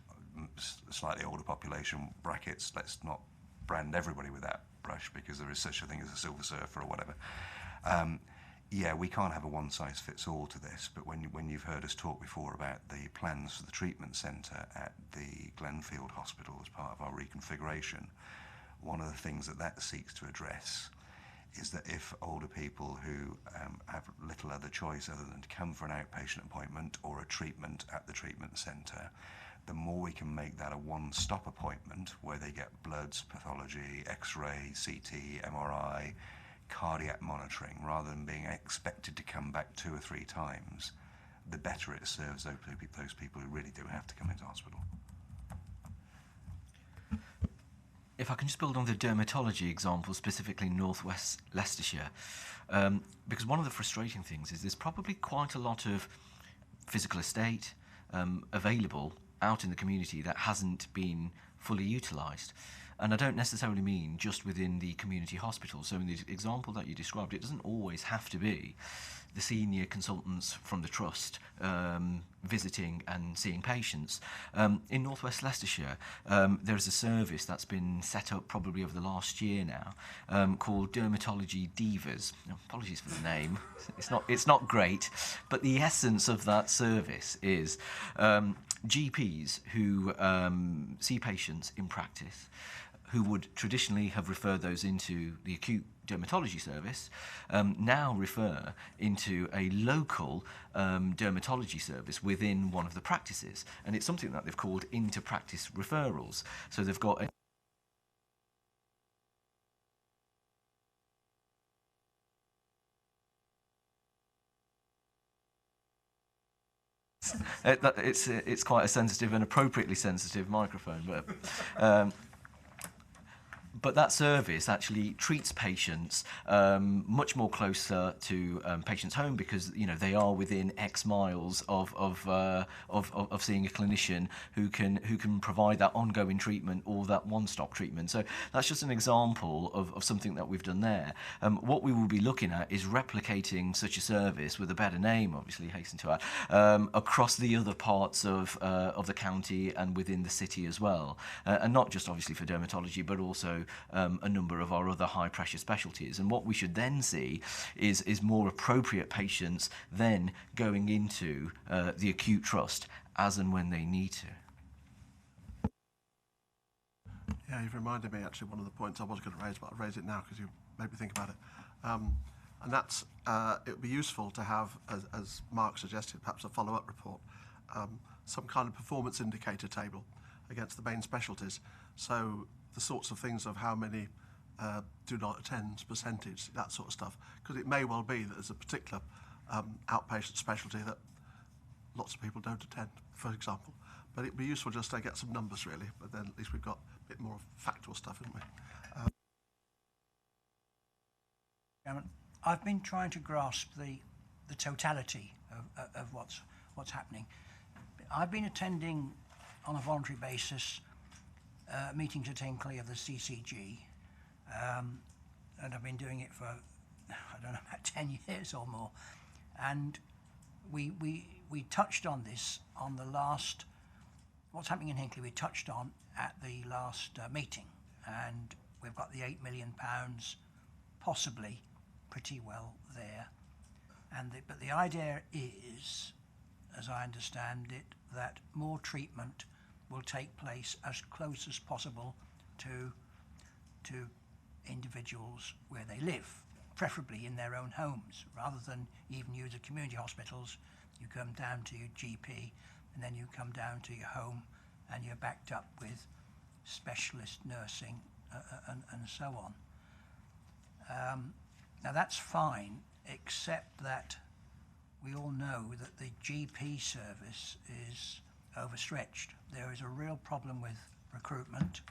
slightly older population brackets. Let's not brand everybody with that brush, because there is such a thing as a silver surfer or whatever. Yeah, we can't have a one-size-fits-all to this, but when you've heard us talk before about the plans for the treatment centre at the Glenfield Hospital as part of our reconfiguration, one of the things that seeks to address is that if older people who have little other choice other than to come for an outpatient appointment or a treatment at the treatment centre, the more we can make that a one-stop appointment where they get bloods, pathology, X-ray, CT, MRI, cardiac monitoring, rather than being expected to come back 2 or 3 times, the better it serves those people who really do have to come into hospital. If I can just build on the dermatology example, specifically North West Leicestershire, because one of the frustrating things is there's probably quite a lot of physical estate available out in the community that hasn't been fully utilised. And I don't necessarily mean just within the community hospital. So in the example that you described, it doesn't always have to be the senior consultants from the trust visiting and seeing patients. In North West Leicestershire, there's a service that's been set up probably over the last year now called Dermatology Divas. Now, apologies for the name, it's not great, but the essence of that service is GPs who see patients in practice who would traditionally have referred those into the acute dermatology service, now refer into a local dermatology service within one of the practices. And it's something that they've called inter-practice referrals. So they've got it's quite a sensitive and appropriately sensitive microphone, but that service actually treats patients much more closer to patients' home, because they are within X miles of seeing a clinician who can provide that ongoing treatment or that one-stop treatment. So that's just an example of something that we've done there. What we will be looking at is replicating such a service with a better name, obviously, hasten to add, across the other parts of the county and within the city as well, and not just obviously for dermatology, but also a number of our other high pressure specialties. And what we should then see is more appropriate patients then going into the acute trust as and when they need to. Yeah, you've reminded me actually one of the points I was going to raise, but I'll raise it now because you made me think about it. And that's, it would be useful to have, as Mark suggested, perhaps a follow-up report, some kind of performance indicator table against the main specialties. So the sorts of things of how many do not attend, percentage, that sort of stuff. Because it may well be that there's a particular outpatient specialty that lots of people don't attend, for example. But it'd be useful just to get some numbers, really. But then at least we've got a bit more factual stuff, haven't we? I've been trying to grasp the totality of what's happening. I've been attending on a voluntary basis meetings at Hinkley of the CCG, and I've been doing it for, I don't know, about 10 years or more. And we touched on this on the last, what's happening in Hinkley we touched on at the last meeting, and we've got the £8 million possibly pretty well there. But the idea is, as I understand it, that more treatment will take place as close as possible to individuals where they live, preferably in their own homes, rather than even use the community hospitals. You come down to your GP, and then you come down to your home, and you're backed up with specialist nursing and so on. Now that's fine, except that we all know that the GP service is overstretched. There is a real problem with recruitment,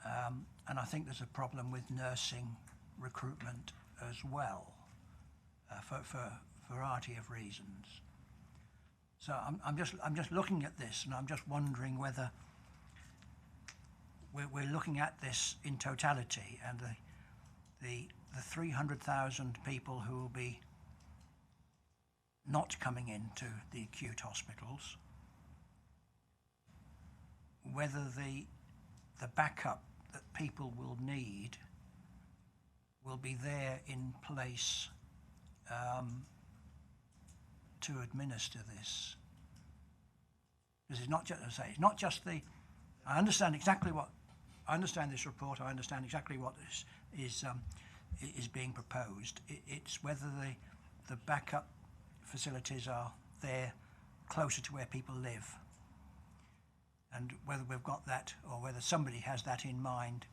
and I think there's a problem with nursing recruitment as well, for a variety of reasons. So I'm just looking at this, and I'm just wondering whether we're looking at this in totality, and the 300,000 people who will be not coming into the acute hospitals, whether the backup that people will need will be there in place to administer this. Because it's not just, as I say, it's not just the. I understand this report. I understand exactly what is being proposed. It's whether the backup facilities are there closer to where people live, and whether we've got that, or whether somebody has that in mind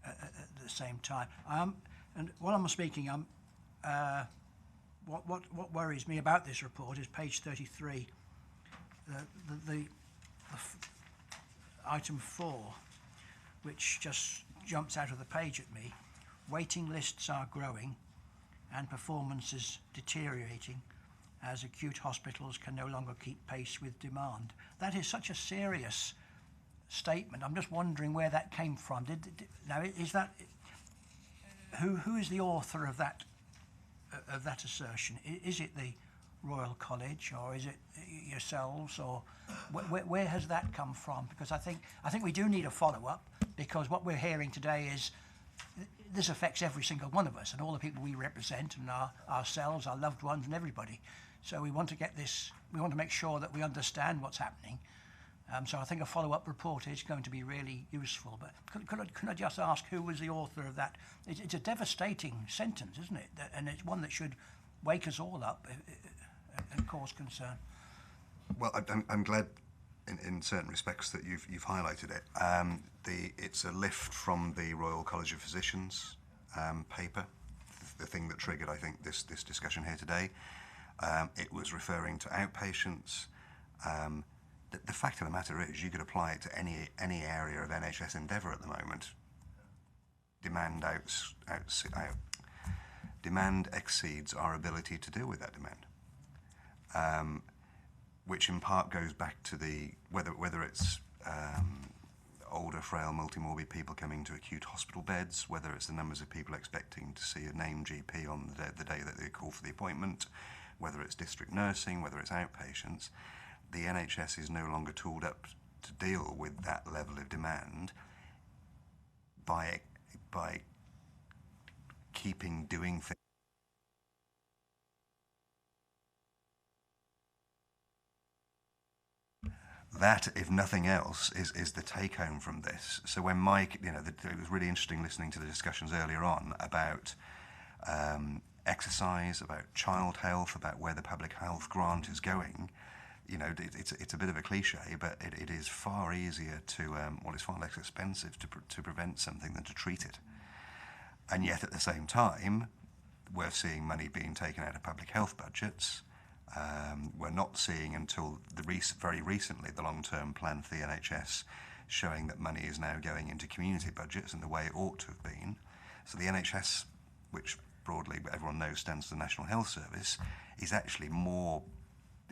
at the same time. And while I'm speaking, what worries me about this report is page 33, the item 4, which just jumps out of the page at me. Waiting lists are growing and performance is deteriorating as acute hospitals can no longer keep pace with demand. That is such a serious statement. I'm just wondering where that came from. Now, is that who is the author of that assertion? Is it the Royal College, or is it yourselves, or where has that come from? Because I think we do need a follow-up, because what we're hearing today is this affects every single one of us and all the people we represent, and ourselves, our loved ones, and everybody. So we want to get this. We want to make sure that we understand what's happening. So I think a follow-up report is going to be really useful. But could I just ask who was the author of that? It's a devastating sentence, isn't it? And it's one that should wake us all up and cause concern. Well, I'm glad, in certain respects, that you've highlighted it. It's a lift from the Royal College of Physicians paper, the thing that triggered, I think, this discussion here today. It was referring to outpatients. The fact of the matter is, you could apply it to any area of NHS endeavour at the moment. Demand exceeds our ability to deal with that demand, which in part goes back to whether it's older, frail, multimorbid people coming to acute hospital beds, whether it's the numbers of people expecting to see a named GP on the day that they call for the appointment, whether it's district nursing, whether it's outpatients. The NHS is no longer tooled up to deal with that level of demand. by keeping doing things. That, if nothing else, is the take-home from this. So when Mike, it was really interesting listening to the discussions earlier on about exercise, about child health, about where the public health grant is going. It's a bit of a cliche, but it is far easier to, it's far less expensive to prevent something than to treat it. And yet at the same time, we're seeing money being taken out of public health budgets. We're not seeing until very recently the long-term plan for the NHS showing that money is now going into community budgets in the way it ought to have been. So the NHS, which broadly everyone knows stands for the National Health Service, is actually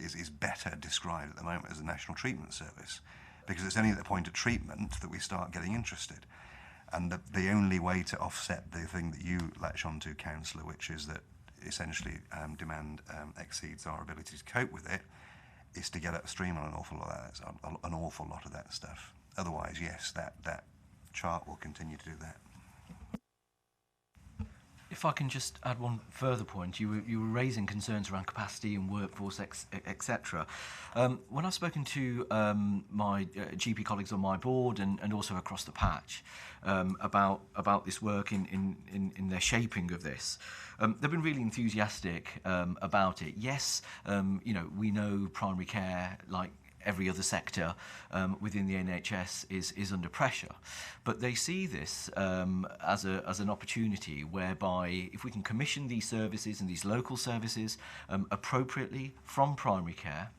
is better described at the moment as a National Treatment Service, because it's only at the point of treatment that we start getting interested. And the only way to offset the thing that you latch onto, Councillor, which is that essentially demand exceeds our ability to cope with it, is to get upstream on an awful lot of that stuff. Otherwise, yes, that chart will continue to do that. If I can just add one further point, you were raising concerns around capacity and workforce, etc. When I've spoken to my GP colleagues on my board and also across the patch about this work in their shaping of this, they've been really enthusiastic about it. Yes, we know primary care, like every other sector within the NHS, is under pressure. But they see this as an opportunity whereby if we can commission these services and these local services appropriately from primary care,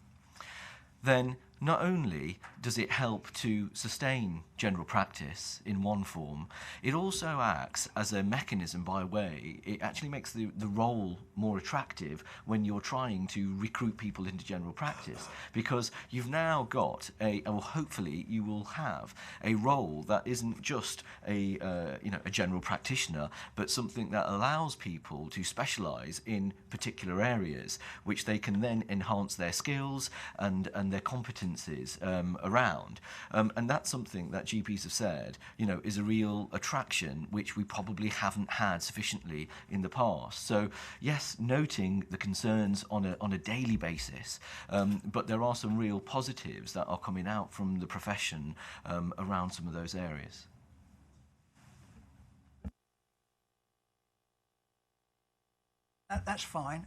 then not only does it help to sustain general practice in one form, it also acts as a mechanism by way. It actually makes the role more attractive when you're trying to recruit people into general practice, because you've now got or hopefully you will have a role that isn't just a general practitioner, but something that allows people to specialise in particular areas, which they can then enhance their skills and their competencies around. And that's something that GPs have said, is a real attraction which we probably haven't had sufficiently in the past. So yes, noting the concerns on a daily basis, but there are some real positives that are coming out from the profession around some of those areas. That's fine.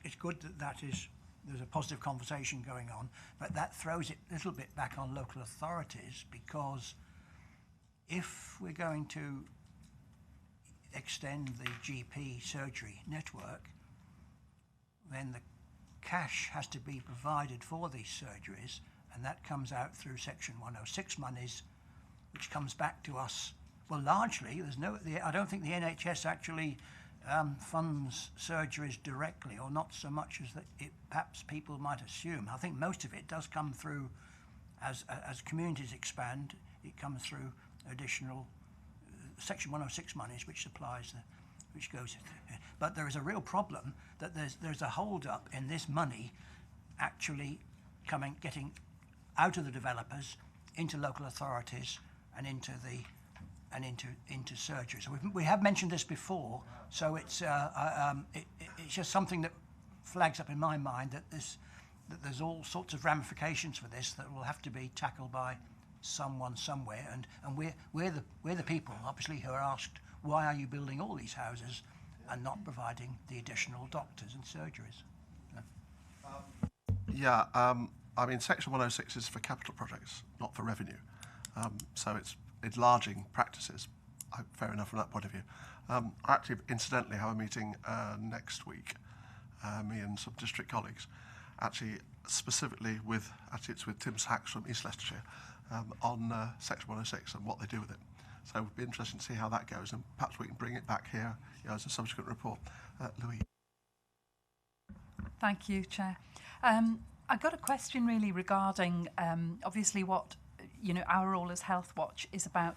It's good that there's a positive conversation going on, but that throws it a little bit back on local authorities, because if we're going to extend the GP surgery network, then the cash has to be provided for these surgeries, and that comes out through Section 106 monies, which comes back to us. Well, largely, I don't think the NHS actually funds surgeries directly, or not so much as that perhaps people might assume. I think most of it does come through, as communities expand, it comes through additional Section 106 monies, which goes. But there is a real problem that there's a hold up in this money actually getting out of the developers into local authorities and into surgery. So we have mentioned this before, so it's just something that flags up in my mind that there's all sorts of ramifications for this that will have to be tackled by someone somewhere, and we're the people obviously who are asked, why are you building all these houses and not providing the additional doctors and surgeries? Section 106 is for capital projects, not for revenue. So it's enlarging practices. Fair enough from that point of view. I actually, incidentally, have a meeting next week, me and some district colleagues, actually specifically it's with Tim Sachs from East Leicestershire, on Section 106 and what they do with it. So it would be interesting to see how that goes, and perhaps we can bring it back here as a subsequent report. Louise. Thank you, Chair. I've got a question really regarding obviously what our role as Health Watch is about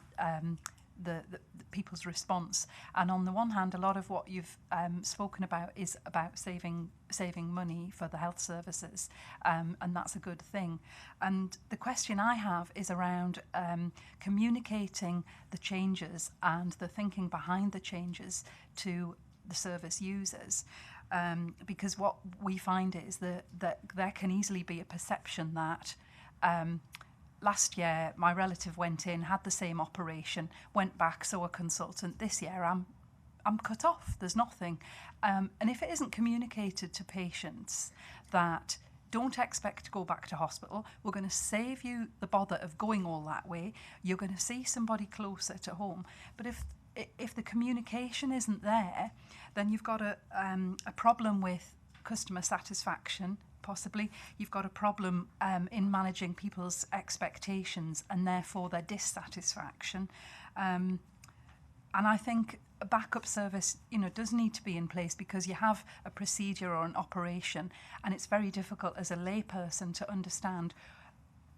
the people's response. And on the one hand, a lot of what you've spoken about is about saving money for the health services, and that's a good thing. And the question I have is around communicating the changes and the thinking behind the changes to the service users. Because what we find is that there can easily be a perception that last year my relative went in, had the same operation, went back, saw a consultant. This year I'm cut off, there's nothing. And if it isn't communicated to patients that don't expect to go back to hospital, we're going to save you the bother of going all that way, you're going to see somebody closer to home. But if the communication isn't there, then you've got a problem with customer satisfaction, possibly. You've got a problem in managing people's expectations and therefore their dissatisfaction. And I think a backup service, does need to be in place, because you have a procedure or an operation, and it's very difficult as a layperson to understand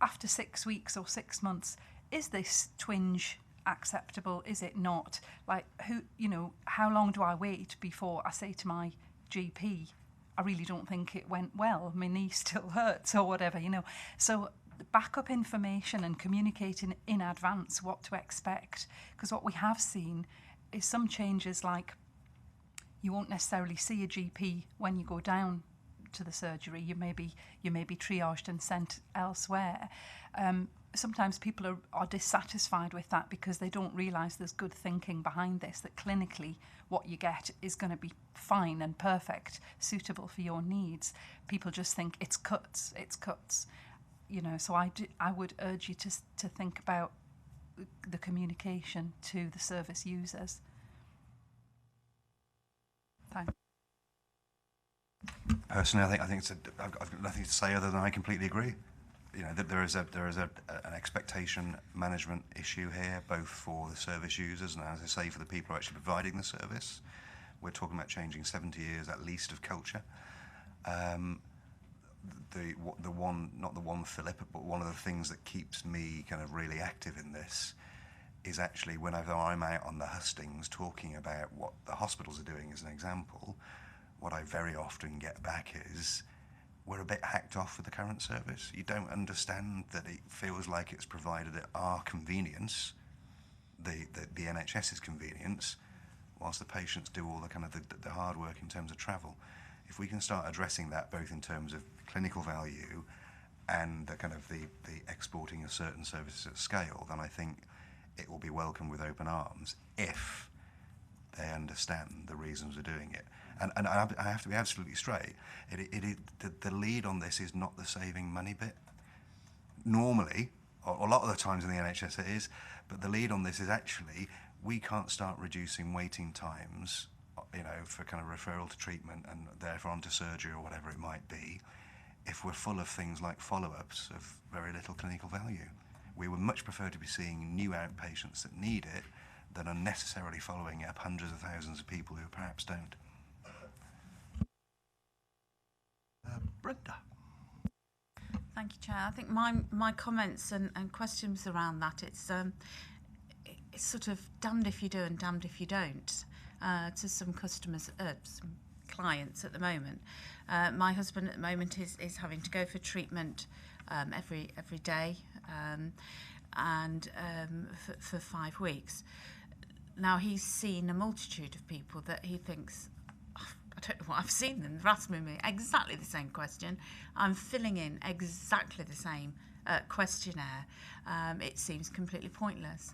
after 6 weeks or 6 months, is this twinge acceptable, is it not? Like, how long do I wait before I say to my GP, I really don't think it went well, my knee still hurts or whatever, So backup information and communicating in advance what to expect, because what we have seen is some changes, like you won't necessarily see a GP when you go down to the surgery. You may be triaged and sent elsewhere. Sometimes people are dissatisfied with that because they don't realise there's good thinking behind this, that clinically what you get is going to be fine and perfect, suitable for your needs. People just think it's cuts. So I would urge you to think about the communication to the service users. Thanks. Personally, I think I've got nothing to say other than I completely agree. That there is an expectation management issue here, both for the service users and, as I say, for the people who are actually providing the service. We're talking about changing 70 years at least of culture. Not the one Philip, but one of the things that keeps me kind of really active in this is actually whenever I'm out on the hustings talking about what the hospitals are doing as an example, what I very often get back is, we're a bit hacked off with the current service. You don't understand that it feels like it's provided at our convenience, the NHS's convenience, whilst the patients do all the kind of the hard work in terms of travel. If we can start addressing that both in terms of clinical value and the kind of the exporting of certain services at scale, then I think it will be welcomed with open arms if they understand the reasons we're doing it. And I have to be absolutely straight. The lead on this is not the saving money bit. Normally, or a lot of the times in the NHS it is, but the lead on this is actually we can't start reducing waiting times, for kind of referral to treatment and therefore onto surgery or whatever it might be, if we're full of things like follow-ups of very little clinical value. We would much prefer to be seeing new outpatients that need it than unnecessarily following up hundreds of thousands of people who perhaps don't. Brenda. Thank you, Chair. I think my comments and questions around that, it's sort of damned if you do and damned if you don't to some customers, some clients at the moment. My husband at the moment is having to go for treatment every day and for 5 weeks. Now, he's seen a multitude of people that he thinks, I don't know what I've seen them, they're asking me exactly the same question. I'm filling in exactly the same questionnaire. It seems completely pointless.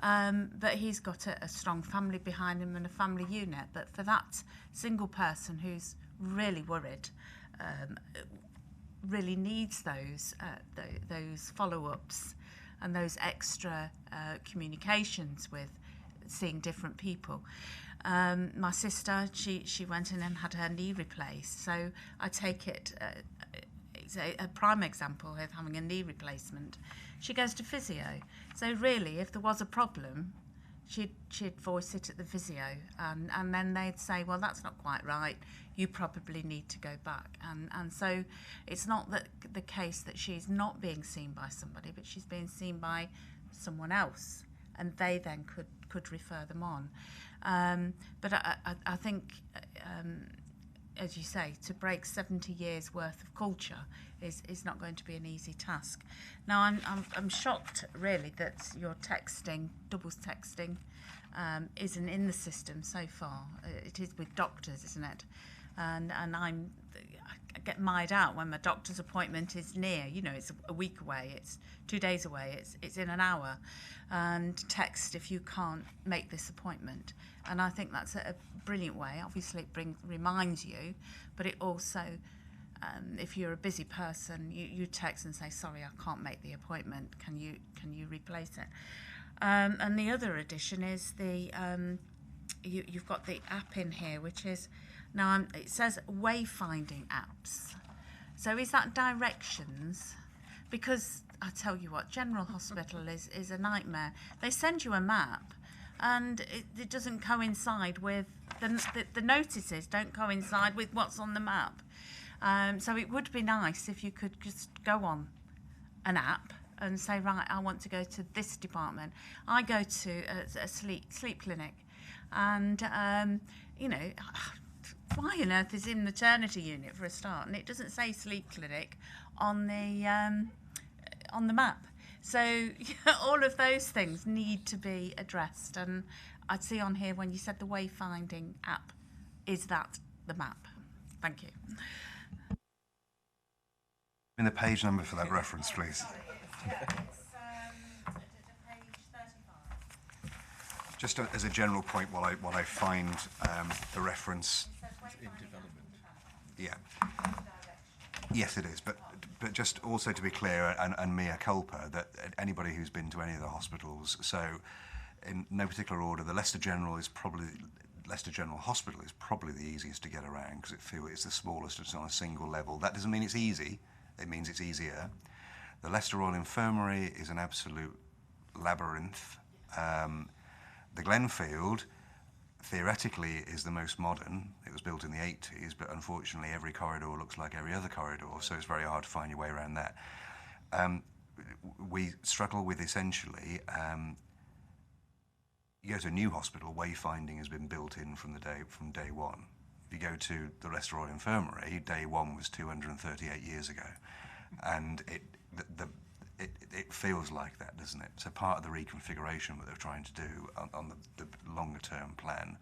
But he's got a strong family behind him and a family unit. But for that single person who's really worried, really needs those follow-ups and those extra communications with seeing different people. My sister, she went in and had her knee replaced. So I take it, it's a prime example of having a knee replacement. She goes to physio. So really, if there was a problem, she'd voice it at the physio, and then they'd say, well, that's not quite right. You probably need to go back. And so it's not the case that she's not being seen by somebody, but she's being seen by someone else, and they then could refer them on. But I think, as you say, to break 70 years worth of culture is not going to be an easy task. Now, I'm shocked really that your texting, double texting, isn't in the system so far. It is with doctors, isn't it? And I get mired out when my doctor's appointment is near. You know, it's a week away, it's 2 days away, it's in an hour, and text if you can't make this appointment. And I think that's a brilliant way. Obviously, it reminds you, but it also, if you're a busy person, you text and say, sorry, I can't make the appointment. Can you replace it? And the other addition is you've got the app in here, which is now it says wayfinding apps. So is that directions? Because I tell you what, General Hospital is a nightmare. They send you a map, and it doesn't coincide with the notices don't coincide with what's on the map. So it would be nice if you could just go on an app and say, right, I want to go to this department. I go to a sleep clinic, and you know, why on earth is in maternity unit for a start, and it doesn't say sleep clinic on the map. So all of those things need to be addressed, and I'd see on here when you said the wayfinding app, is that the map? Thank you. In the page number for that reference, please. Yeah, it's page 35. Just as a general point, while I find the reference. In development. Yeah. Yes, it is. But just also to be clear, and mea culpa, that anybody who's been to any of the hospitals, so in no particular order, the Leicester General Hospital is probably the easiest to get around because it's the smallest. It's on a single level. That doesn't mean it's easy. It means it's easier. The Leicester Royal Infirmary is an absolute labyrinth. The Glenfield, theoretically, is the most modern. It was built in the 80s, but unfortunately every corridor looks like every other corridor, so it's very hard to find your way around that. We struggle with essentially, you go to a new hospital, wayfinding has been built in from day one. If you go to the Leicester Royal Infirmary, day one was 238 years ago, and it feels like that, doesn't it? So part of the reconfiguration that they're trying to do on the longer term plan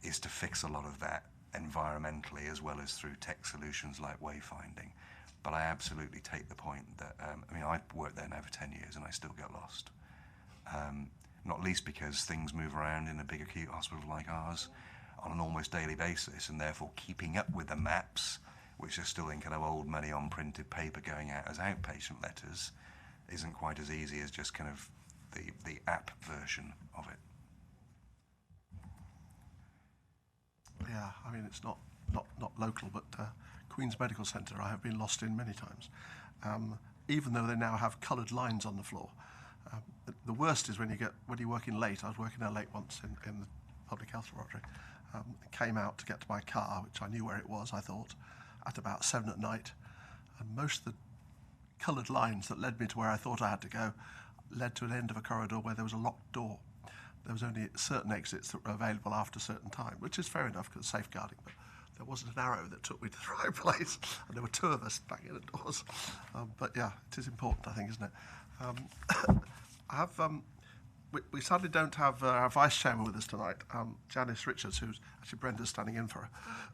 is to fix a lot of that environmentally as well as through tech solutions like wayfinding. But I absolutely take the point that, I mean, I've worked there now for 10 years and I still get lost. Not least because things move around in a big acute hospital like ours on an almost daily basis, and therefore keeping up with the maps, which are still in kind of old money on printed paper going out as outpatient letters, isn't quite as easy as just kind of the app version of it. Yeah, I mean, it's not local, but Queen's Medical Centre I have been lost in many times, even though they now have coloured lines on the floor. The worst is when you're working late. I was working there late once in the public health laboratory. Came out to get to my car, which I knew where it was, I thought, at about 7 at night, and most of the coloured lines that led me to where I thought I had to go led to an end of a corridor where there was a locked door. There was only certain exits that were available after a certain time, which is fair enough because safeguarding, but there wasn't an arrow that took me to the right place, and there were two of us banging at doors. But yeah, it is important, I think, isn't it? I have, we sadly don't have our vice chairman with us tonight, Janice Richards, who's actually Brenda's standing in for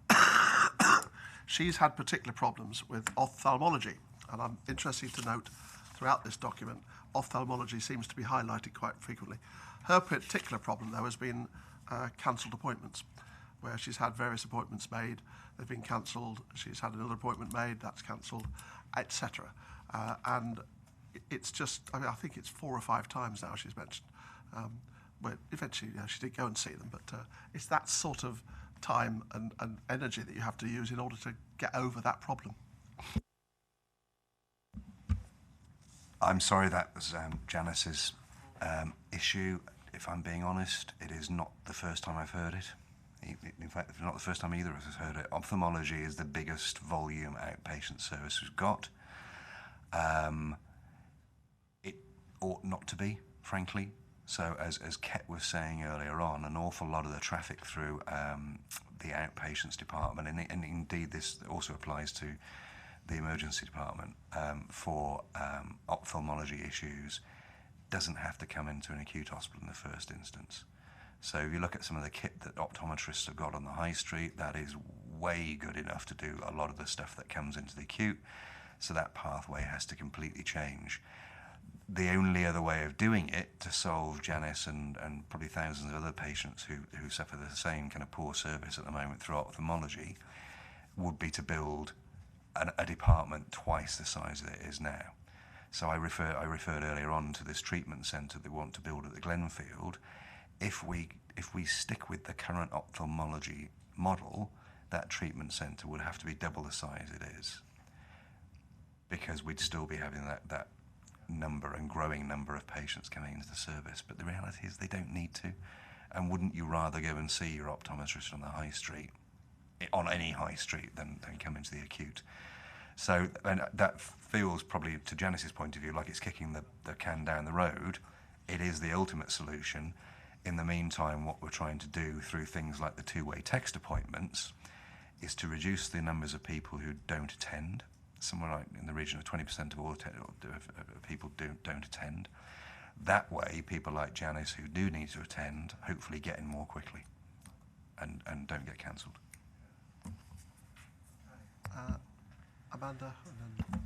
her. She's had particular problems with ophthalmology, and I'm interested to note throughout this document, ophthalmology seems to be highlighted quite frequently. Her particular problem, though, has been cancelled appointments, where she's had various appointments made, they've been cancelled, she's had another appointment made, that's cancelled, etc. And it's just, I mean, I think it's 4 or 5 times now she's mentioned. But eventually, she did go and see them, but it's that sort of time and energy that you have to use in order to get over that problem. I'm sorry that was Janice's issue. If I'm being honest, it is not the first time I've heard it. In fact, it's not the first time either of us has heard it. Ophthalmology is the biggest volume outpatient service we've got. It ought not to be, frankly. So as Ket was saying earlier on, an awful lot of the traffic through the outpatients department, and indeed this also applies to the emergency department for ophthalmology issues, doesn't have to come into an acute hospital in the first instance. So if you look at some of the kit that optometrists have got on the high street, that is way good enough to do a lot of the stuff that comes into the acute. So that pathway has to completely change. The only other way of doing it to solve Janice and probably thousands of other patients who suffer the same kind of poor service at the moment through ophthalmology would be to build a department twice the size that it is now. So I referred earlier on to this treatment centre they want to build at the Glenfield. If we stick with the current ophthalmology model, that treatment centre would have to be double the size it is, because we'd still be having that number and growing number of patients coming into the service. But the reality is they don't need to. And wouldn't you rather go and see your optometrist on the high street, on any high street, than come into the acute? So and that feels probably, to Janice's point of view, like it's kicking the can down the road. It is the ultimate solution. In the meantime, what we're trying to do through things like the two-way text appointments is to reduce the numbers of people who don't attend. Somewhere like in the region of 20% of all people don't attend. That way, people like Janice who do need to attend hopefully get in more quickly and don't get cancelled. Amanda, and then...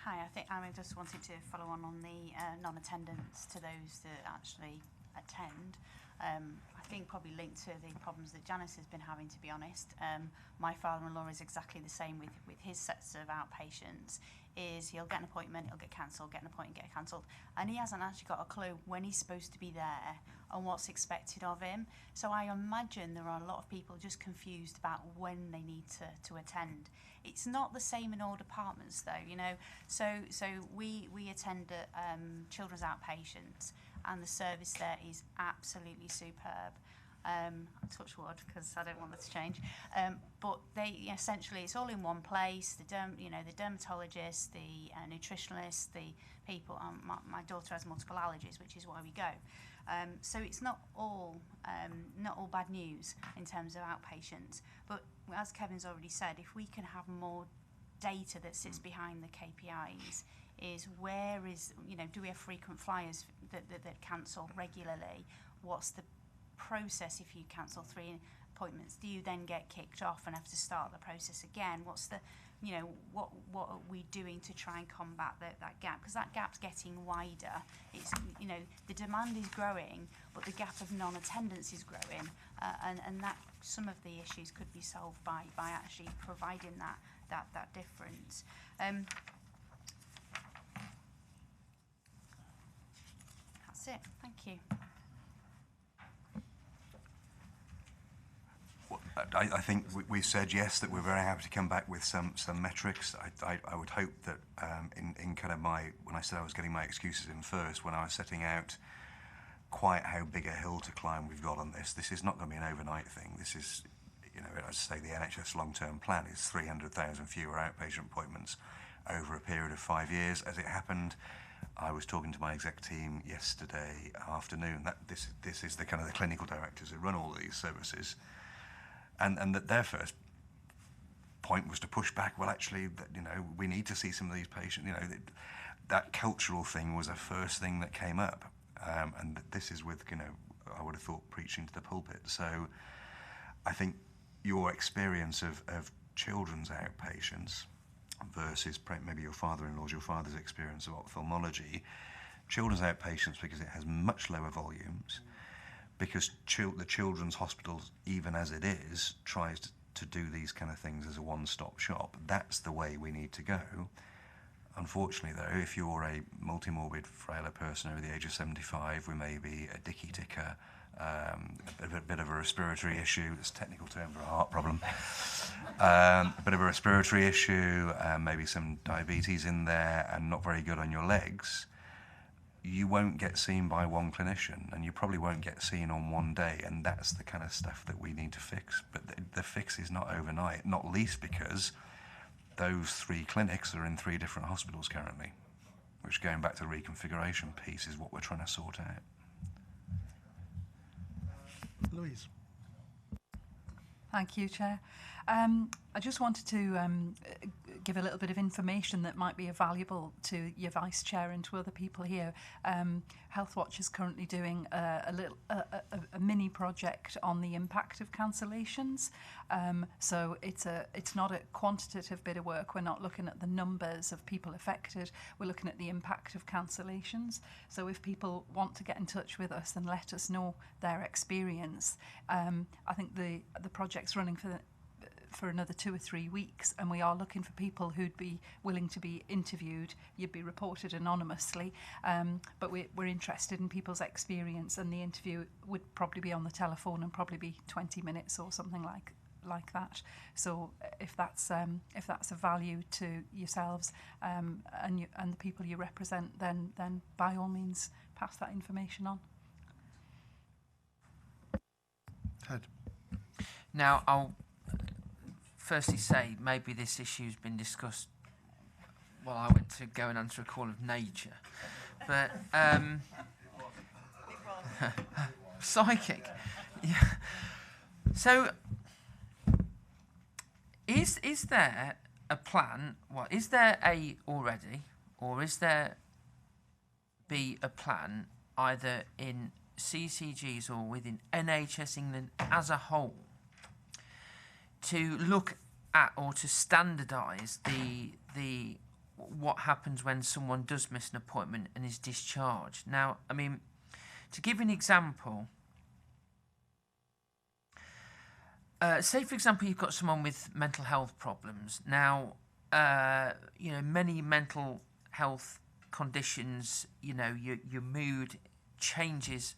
Hi, I just wanted to follow on the non-attendance to those that actually attend. I think probably linked to the problems that Janice has been having, to be honest. My father-in-law is exactly the same with his sets of outpatients. Is he'll get an appointment, he'll get cancelled, get an appointment, get cancelled, and he hasn't actually got a clue when he's supposed to be there and what's expected of him. So I imagine there are a lot of people just confused about when they need to attend. It's not the same in all departments, though, you know. So we attend at children's outpatients, and the service there is absolutely superb. Touch wood, because I don't want it to change. But they essentially, it's all in one place. The dermatologist, the nutritionist, the people. My daughter has multiple allergies, which is why we go. So it's not all bad news in terms of outpatients. But as Kevin's already said, if we can have more data that sits behind the KPIs, is where is, do we have frequent flyers that cancel regularly? What's the process if you cancel 3 appointments? Do you then get kicked off and have to start the process again? What's the, what are we doing to try and combat that gap? Because that gap's getting wider. It's, the demand is growing, but the gap of non-attendance is growing, and that some of the issues could be solved by actually providing that difference. That's it. Thank you. I think we said yes, that we're very happy to come back with some metrics. I would hope that in kind of when I said I was getting my excuses in first, when I was setting out quite how big a hill to climb we've got on this is not going to be an overnight thing. This is, as I say, the NHS long-term plan is 300,000 fewer outpatient appointments over a period of 5 years. As it happened, I was talking to my exec team yesterday afternoon. That this is the kind of the clinical directors who run all these services. And that their first point was to push back. Well, actually, we need to see some of these patients. That cultural thing was a first thing that came up, and this is with I would have thought preaching to the pulpit. So, I think your experience of children's outpatients versus maybe your father's experience of ophthalmology, children's outpatients, because it has much lower volumes. Because the children's hospitals, even as it is, tries to do these kind of things as a one-stop shop. That's the way we need to go. Unfortunately, though, if you're a multimorbid, frailer person over the age of 75 with maybe a dicky ticker, a bit of a respiratory issue, it's a technical term for a heart problem, a bit of a respiratory issue, maybe some diabetes in there, and not very good on your legs, you won't get seen by one clinician, and you probably won't get seen on one day, and that's the kind of stuff that we need to fix. But the fix is not overnight, not least because those 3 clinics are in 3 different hospitals currently. which, going back to the reconfiguration piece, is what we're trying to sort out. Louise. Thank you, Chair. I just wanted to give a little bit of information that might be valuable to your Vice Chair and to other people here. Healthwatch is currently doing a mini project on the impact of cancellations. So it's not a quantitative bit of work. We're not looking at the numbers of people affected. We're looking at the impact of cancellations. So if people want to get in touch with us and let us know their experience, I think the project's running for another 2 or 3 weeks, and we are looking for people who'd be willing to be interviewed. You'd be reported anonymously, but we're interested in people's experience, and the interview would probably be on the telephone and probably be 20 minutes or something like that. So if that's of value to yourselves and the people you represent, then by all means pass that information on. Ted. Now, I'll firstly say maybe this issue's been discussed while I went to go and answer a call of nature, but psychic. Yeah. So, is there a plan? Well, is there a already, or is there be a plan either in CCGs or within NHS England as a whole to look at or to standardise the what happens when someone does miss an appointment and is discharged? Now, I mean, to give an example, say for example you've got someone with mental health problems. Now, many mental health conditions, your mood changes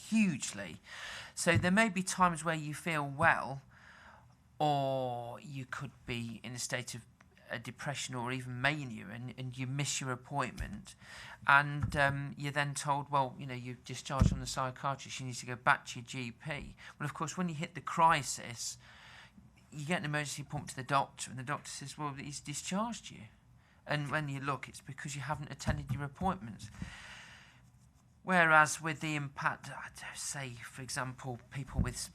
hugely. So there may be times where you feel well, or you could be in a state of depression or even mania, and you miss your appointment, and you're then told, well, you're discharged from the psychiatrist, you need to go back to your GP. Well, of course, when you hit the crisis, you get an emergency pump to the doctor, and the doctor says, well, he's discharged you. And when you look, it's because you haven't attended your appointments. Whereas with the impact, say, for example, people with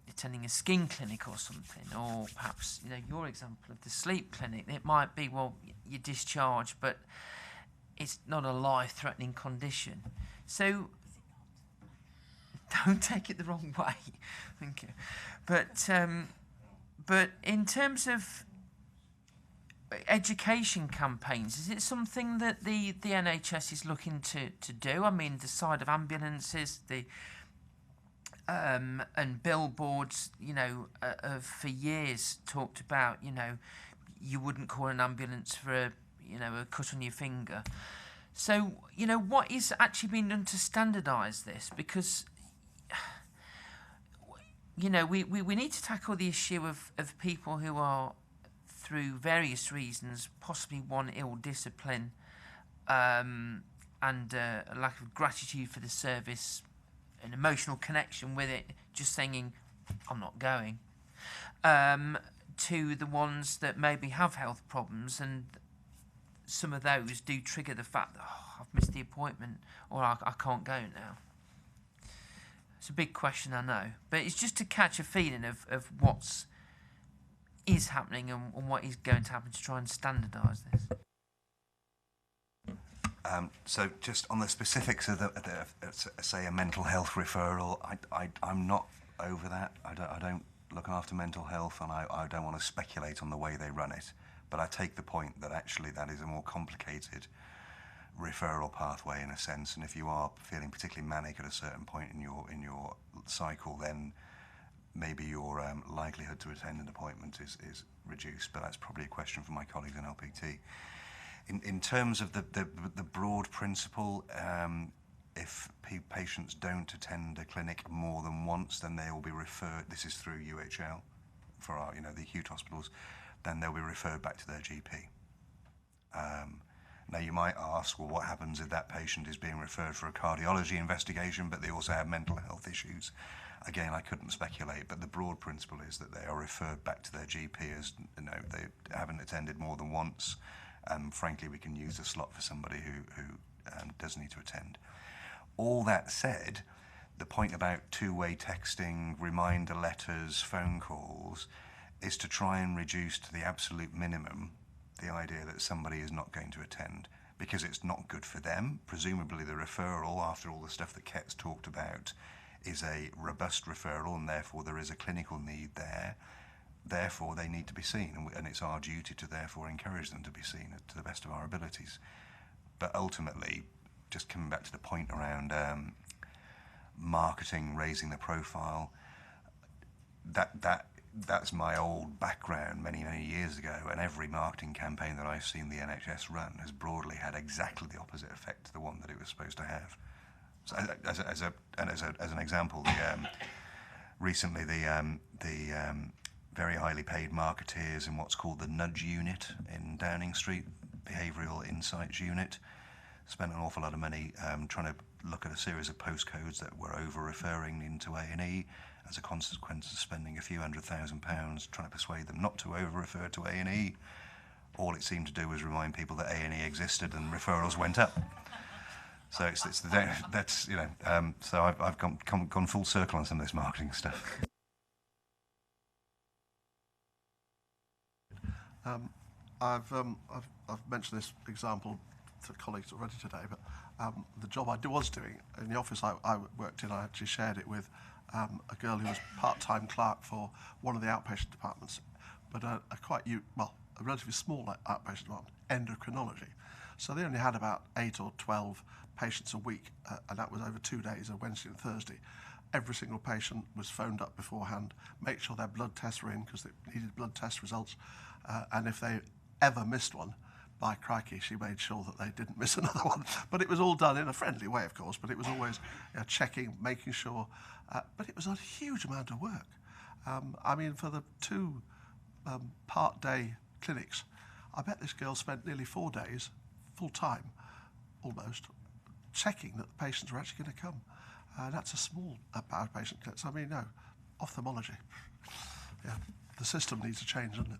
attending a skin clinic or something, or perhaps, your example of the sleep clinic, it might be, well, you're discharged, but it's not a life-threatening condition. So don't take it the wrong way. Thank you. But in terms of education campaigns, is it something that the NHS is looking to do? I mean, the side of ambulances, and billboards, have for years talked about, you wouldn't call an ambulance for a cut on your finger. So, what is actually being done to standardise this? Because, we need to tackle the issue of people who are, through various reasons, possibly one ill discipline, and a lack of gratitude for the service, an emotional connection with it, just saying, I'm not going, to the ones that maybe have health problems, and some of those do trigger the fact that, I've missed the appointment, or I can't go now. It's a big question, I know, but it's just to catch a feeling of what's is happening and what is going to happen to try and standardise this. So just on the specifics of say a mental health referral, I'm not over that. I don't look after mental health, and I don't want to speculate on the way they run it. But I take the point that actually that is a more complicated referral pathway in a sense, and if you are feeling particularly manic at a certain point in your cycle, then maybe your likelihood to attend an appointment is reduced, but that's probably a question for my colleagues in LPT. In terms of the broad principle, if patients don't attend a clinic more than once, then they will be referred, this is through UHL, for our, the acute hospitals, then they'll be referred back to their GP. Now you might ask, well, what happens if that patient is being referred for a cardiology investigation, but they also have mental health issues? Again, I couldn't speculate, but the broad principle is that they are referred back to their GP as they haven't attended more than once, Frankly, we can use the slot for somebody who does need to attend. All that said, the point about two-way texting, reminder letters, phone calls, is to try and reduce to the absolute minimum the idea that somebody is not going to attend, because it's not good for them. Presumably the referral, after all the stuff that Ket's talked about, is a robust referral, and therefore there is a clinical need there. Therefore they need to be seen, and it's our duty to therefore encourage them to be seen to the best of our abilities. But ultimately, just coming back to the point around marketing, raising the profile, that's my old background many years ago, and every marketing campaign that I've seen the NHS run has broadly had exactly the opposite effect to the one that it was supposed to have. So as an example, recently the very highly paid marketeers in what's called the Nudge Unit in Downing Street, Behavioural Insights Unit, spent an awful lot of money trying to look at a series of postcodes that were over-referring into A&E as a consequence of spending a few £100,000 trying to persuade them not to over-refer to A&E. All it seemed to do was remind people that A&E existed and referrals went up. So that's you know. So I've gone full circle on some of this marketing stuff. I've mentioned this example to colleagues already today, but the job I was doing in the office I worked in, I actually shared it with a girl who was part-time clerk for one of the outpatient departments, but a relatively small outpatient department, endocrinology. So they only had about 8 or 12 patients a week, and that was over 2 days, a Wednesday and Thursday. Every single patient was phoned up beforehand, make sure their blood tests were in because they needed blood test results, and if they ever missed one, by crikey, she made sure that they didn't miss another one. But it was all done in a friendly way, of course, but it was always checking, making sure. But it was a huge amount of work. I mean, for the 2 part-day clinics, I bet this girl spent nearly 4 days, full-time, almost, checking that the patients were actually going to come. That's a small outpatient clinic. So, I mean, no, ophthalmology. Yeah, the system needs to change, doesn't it?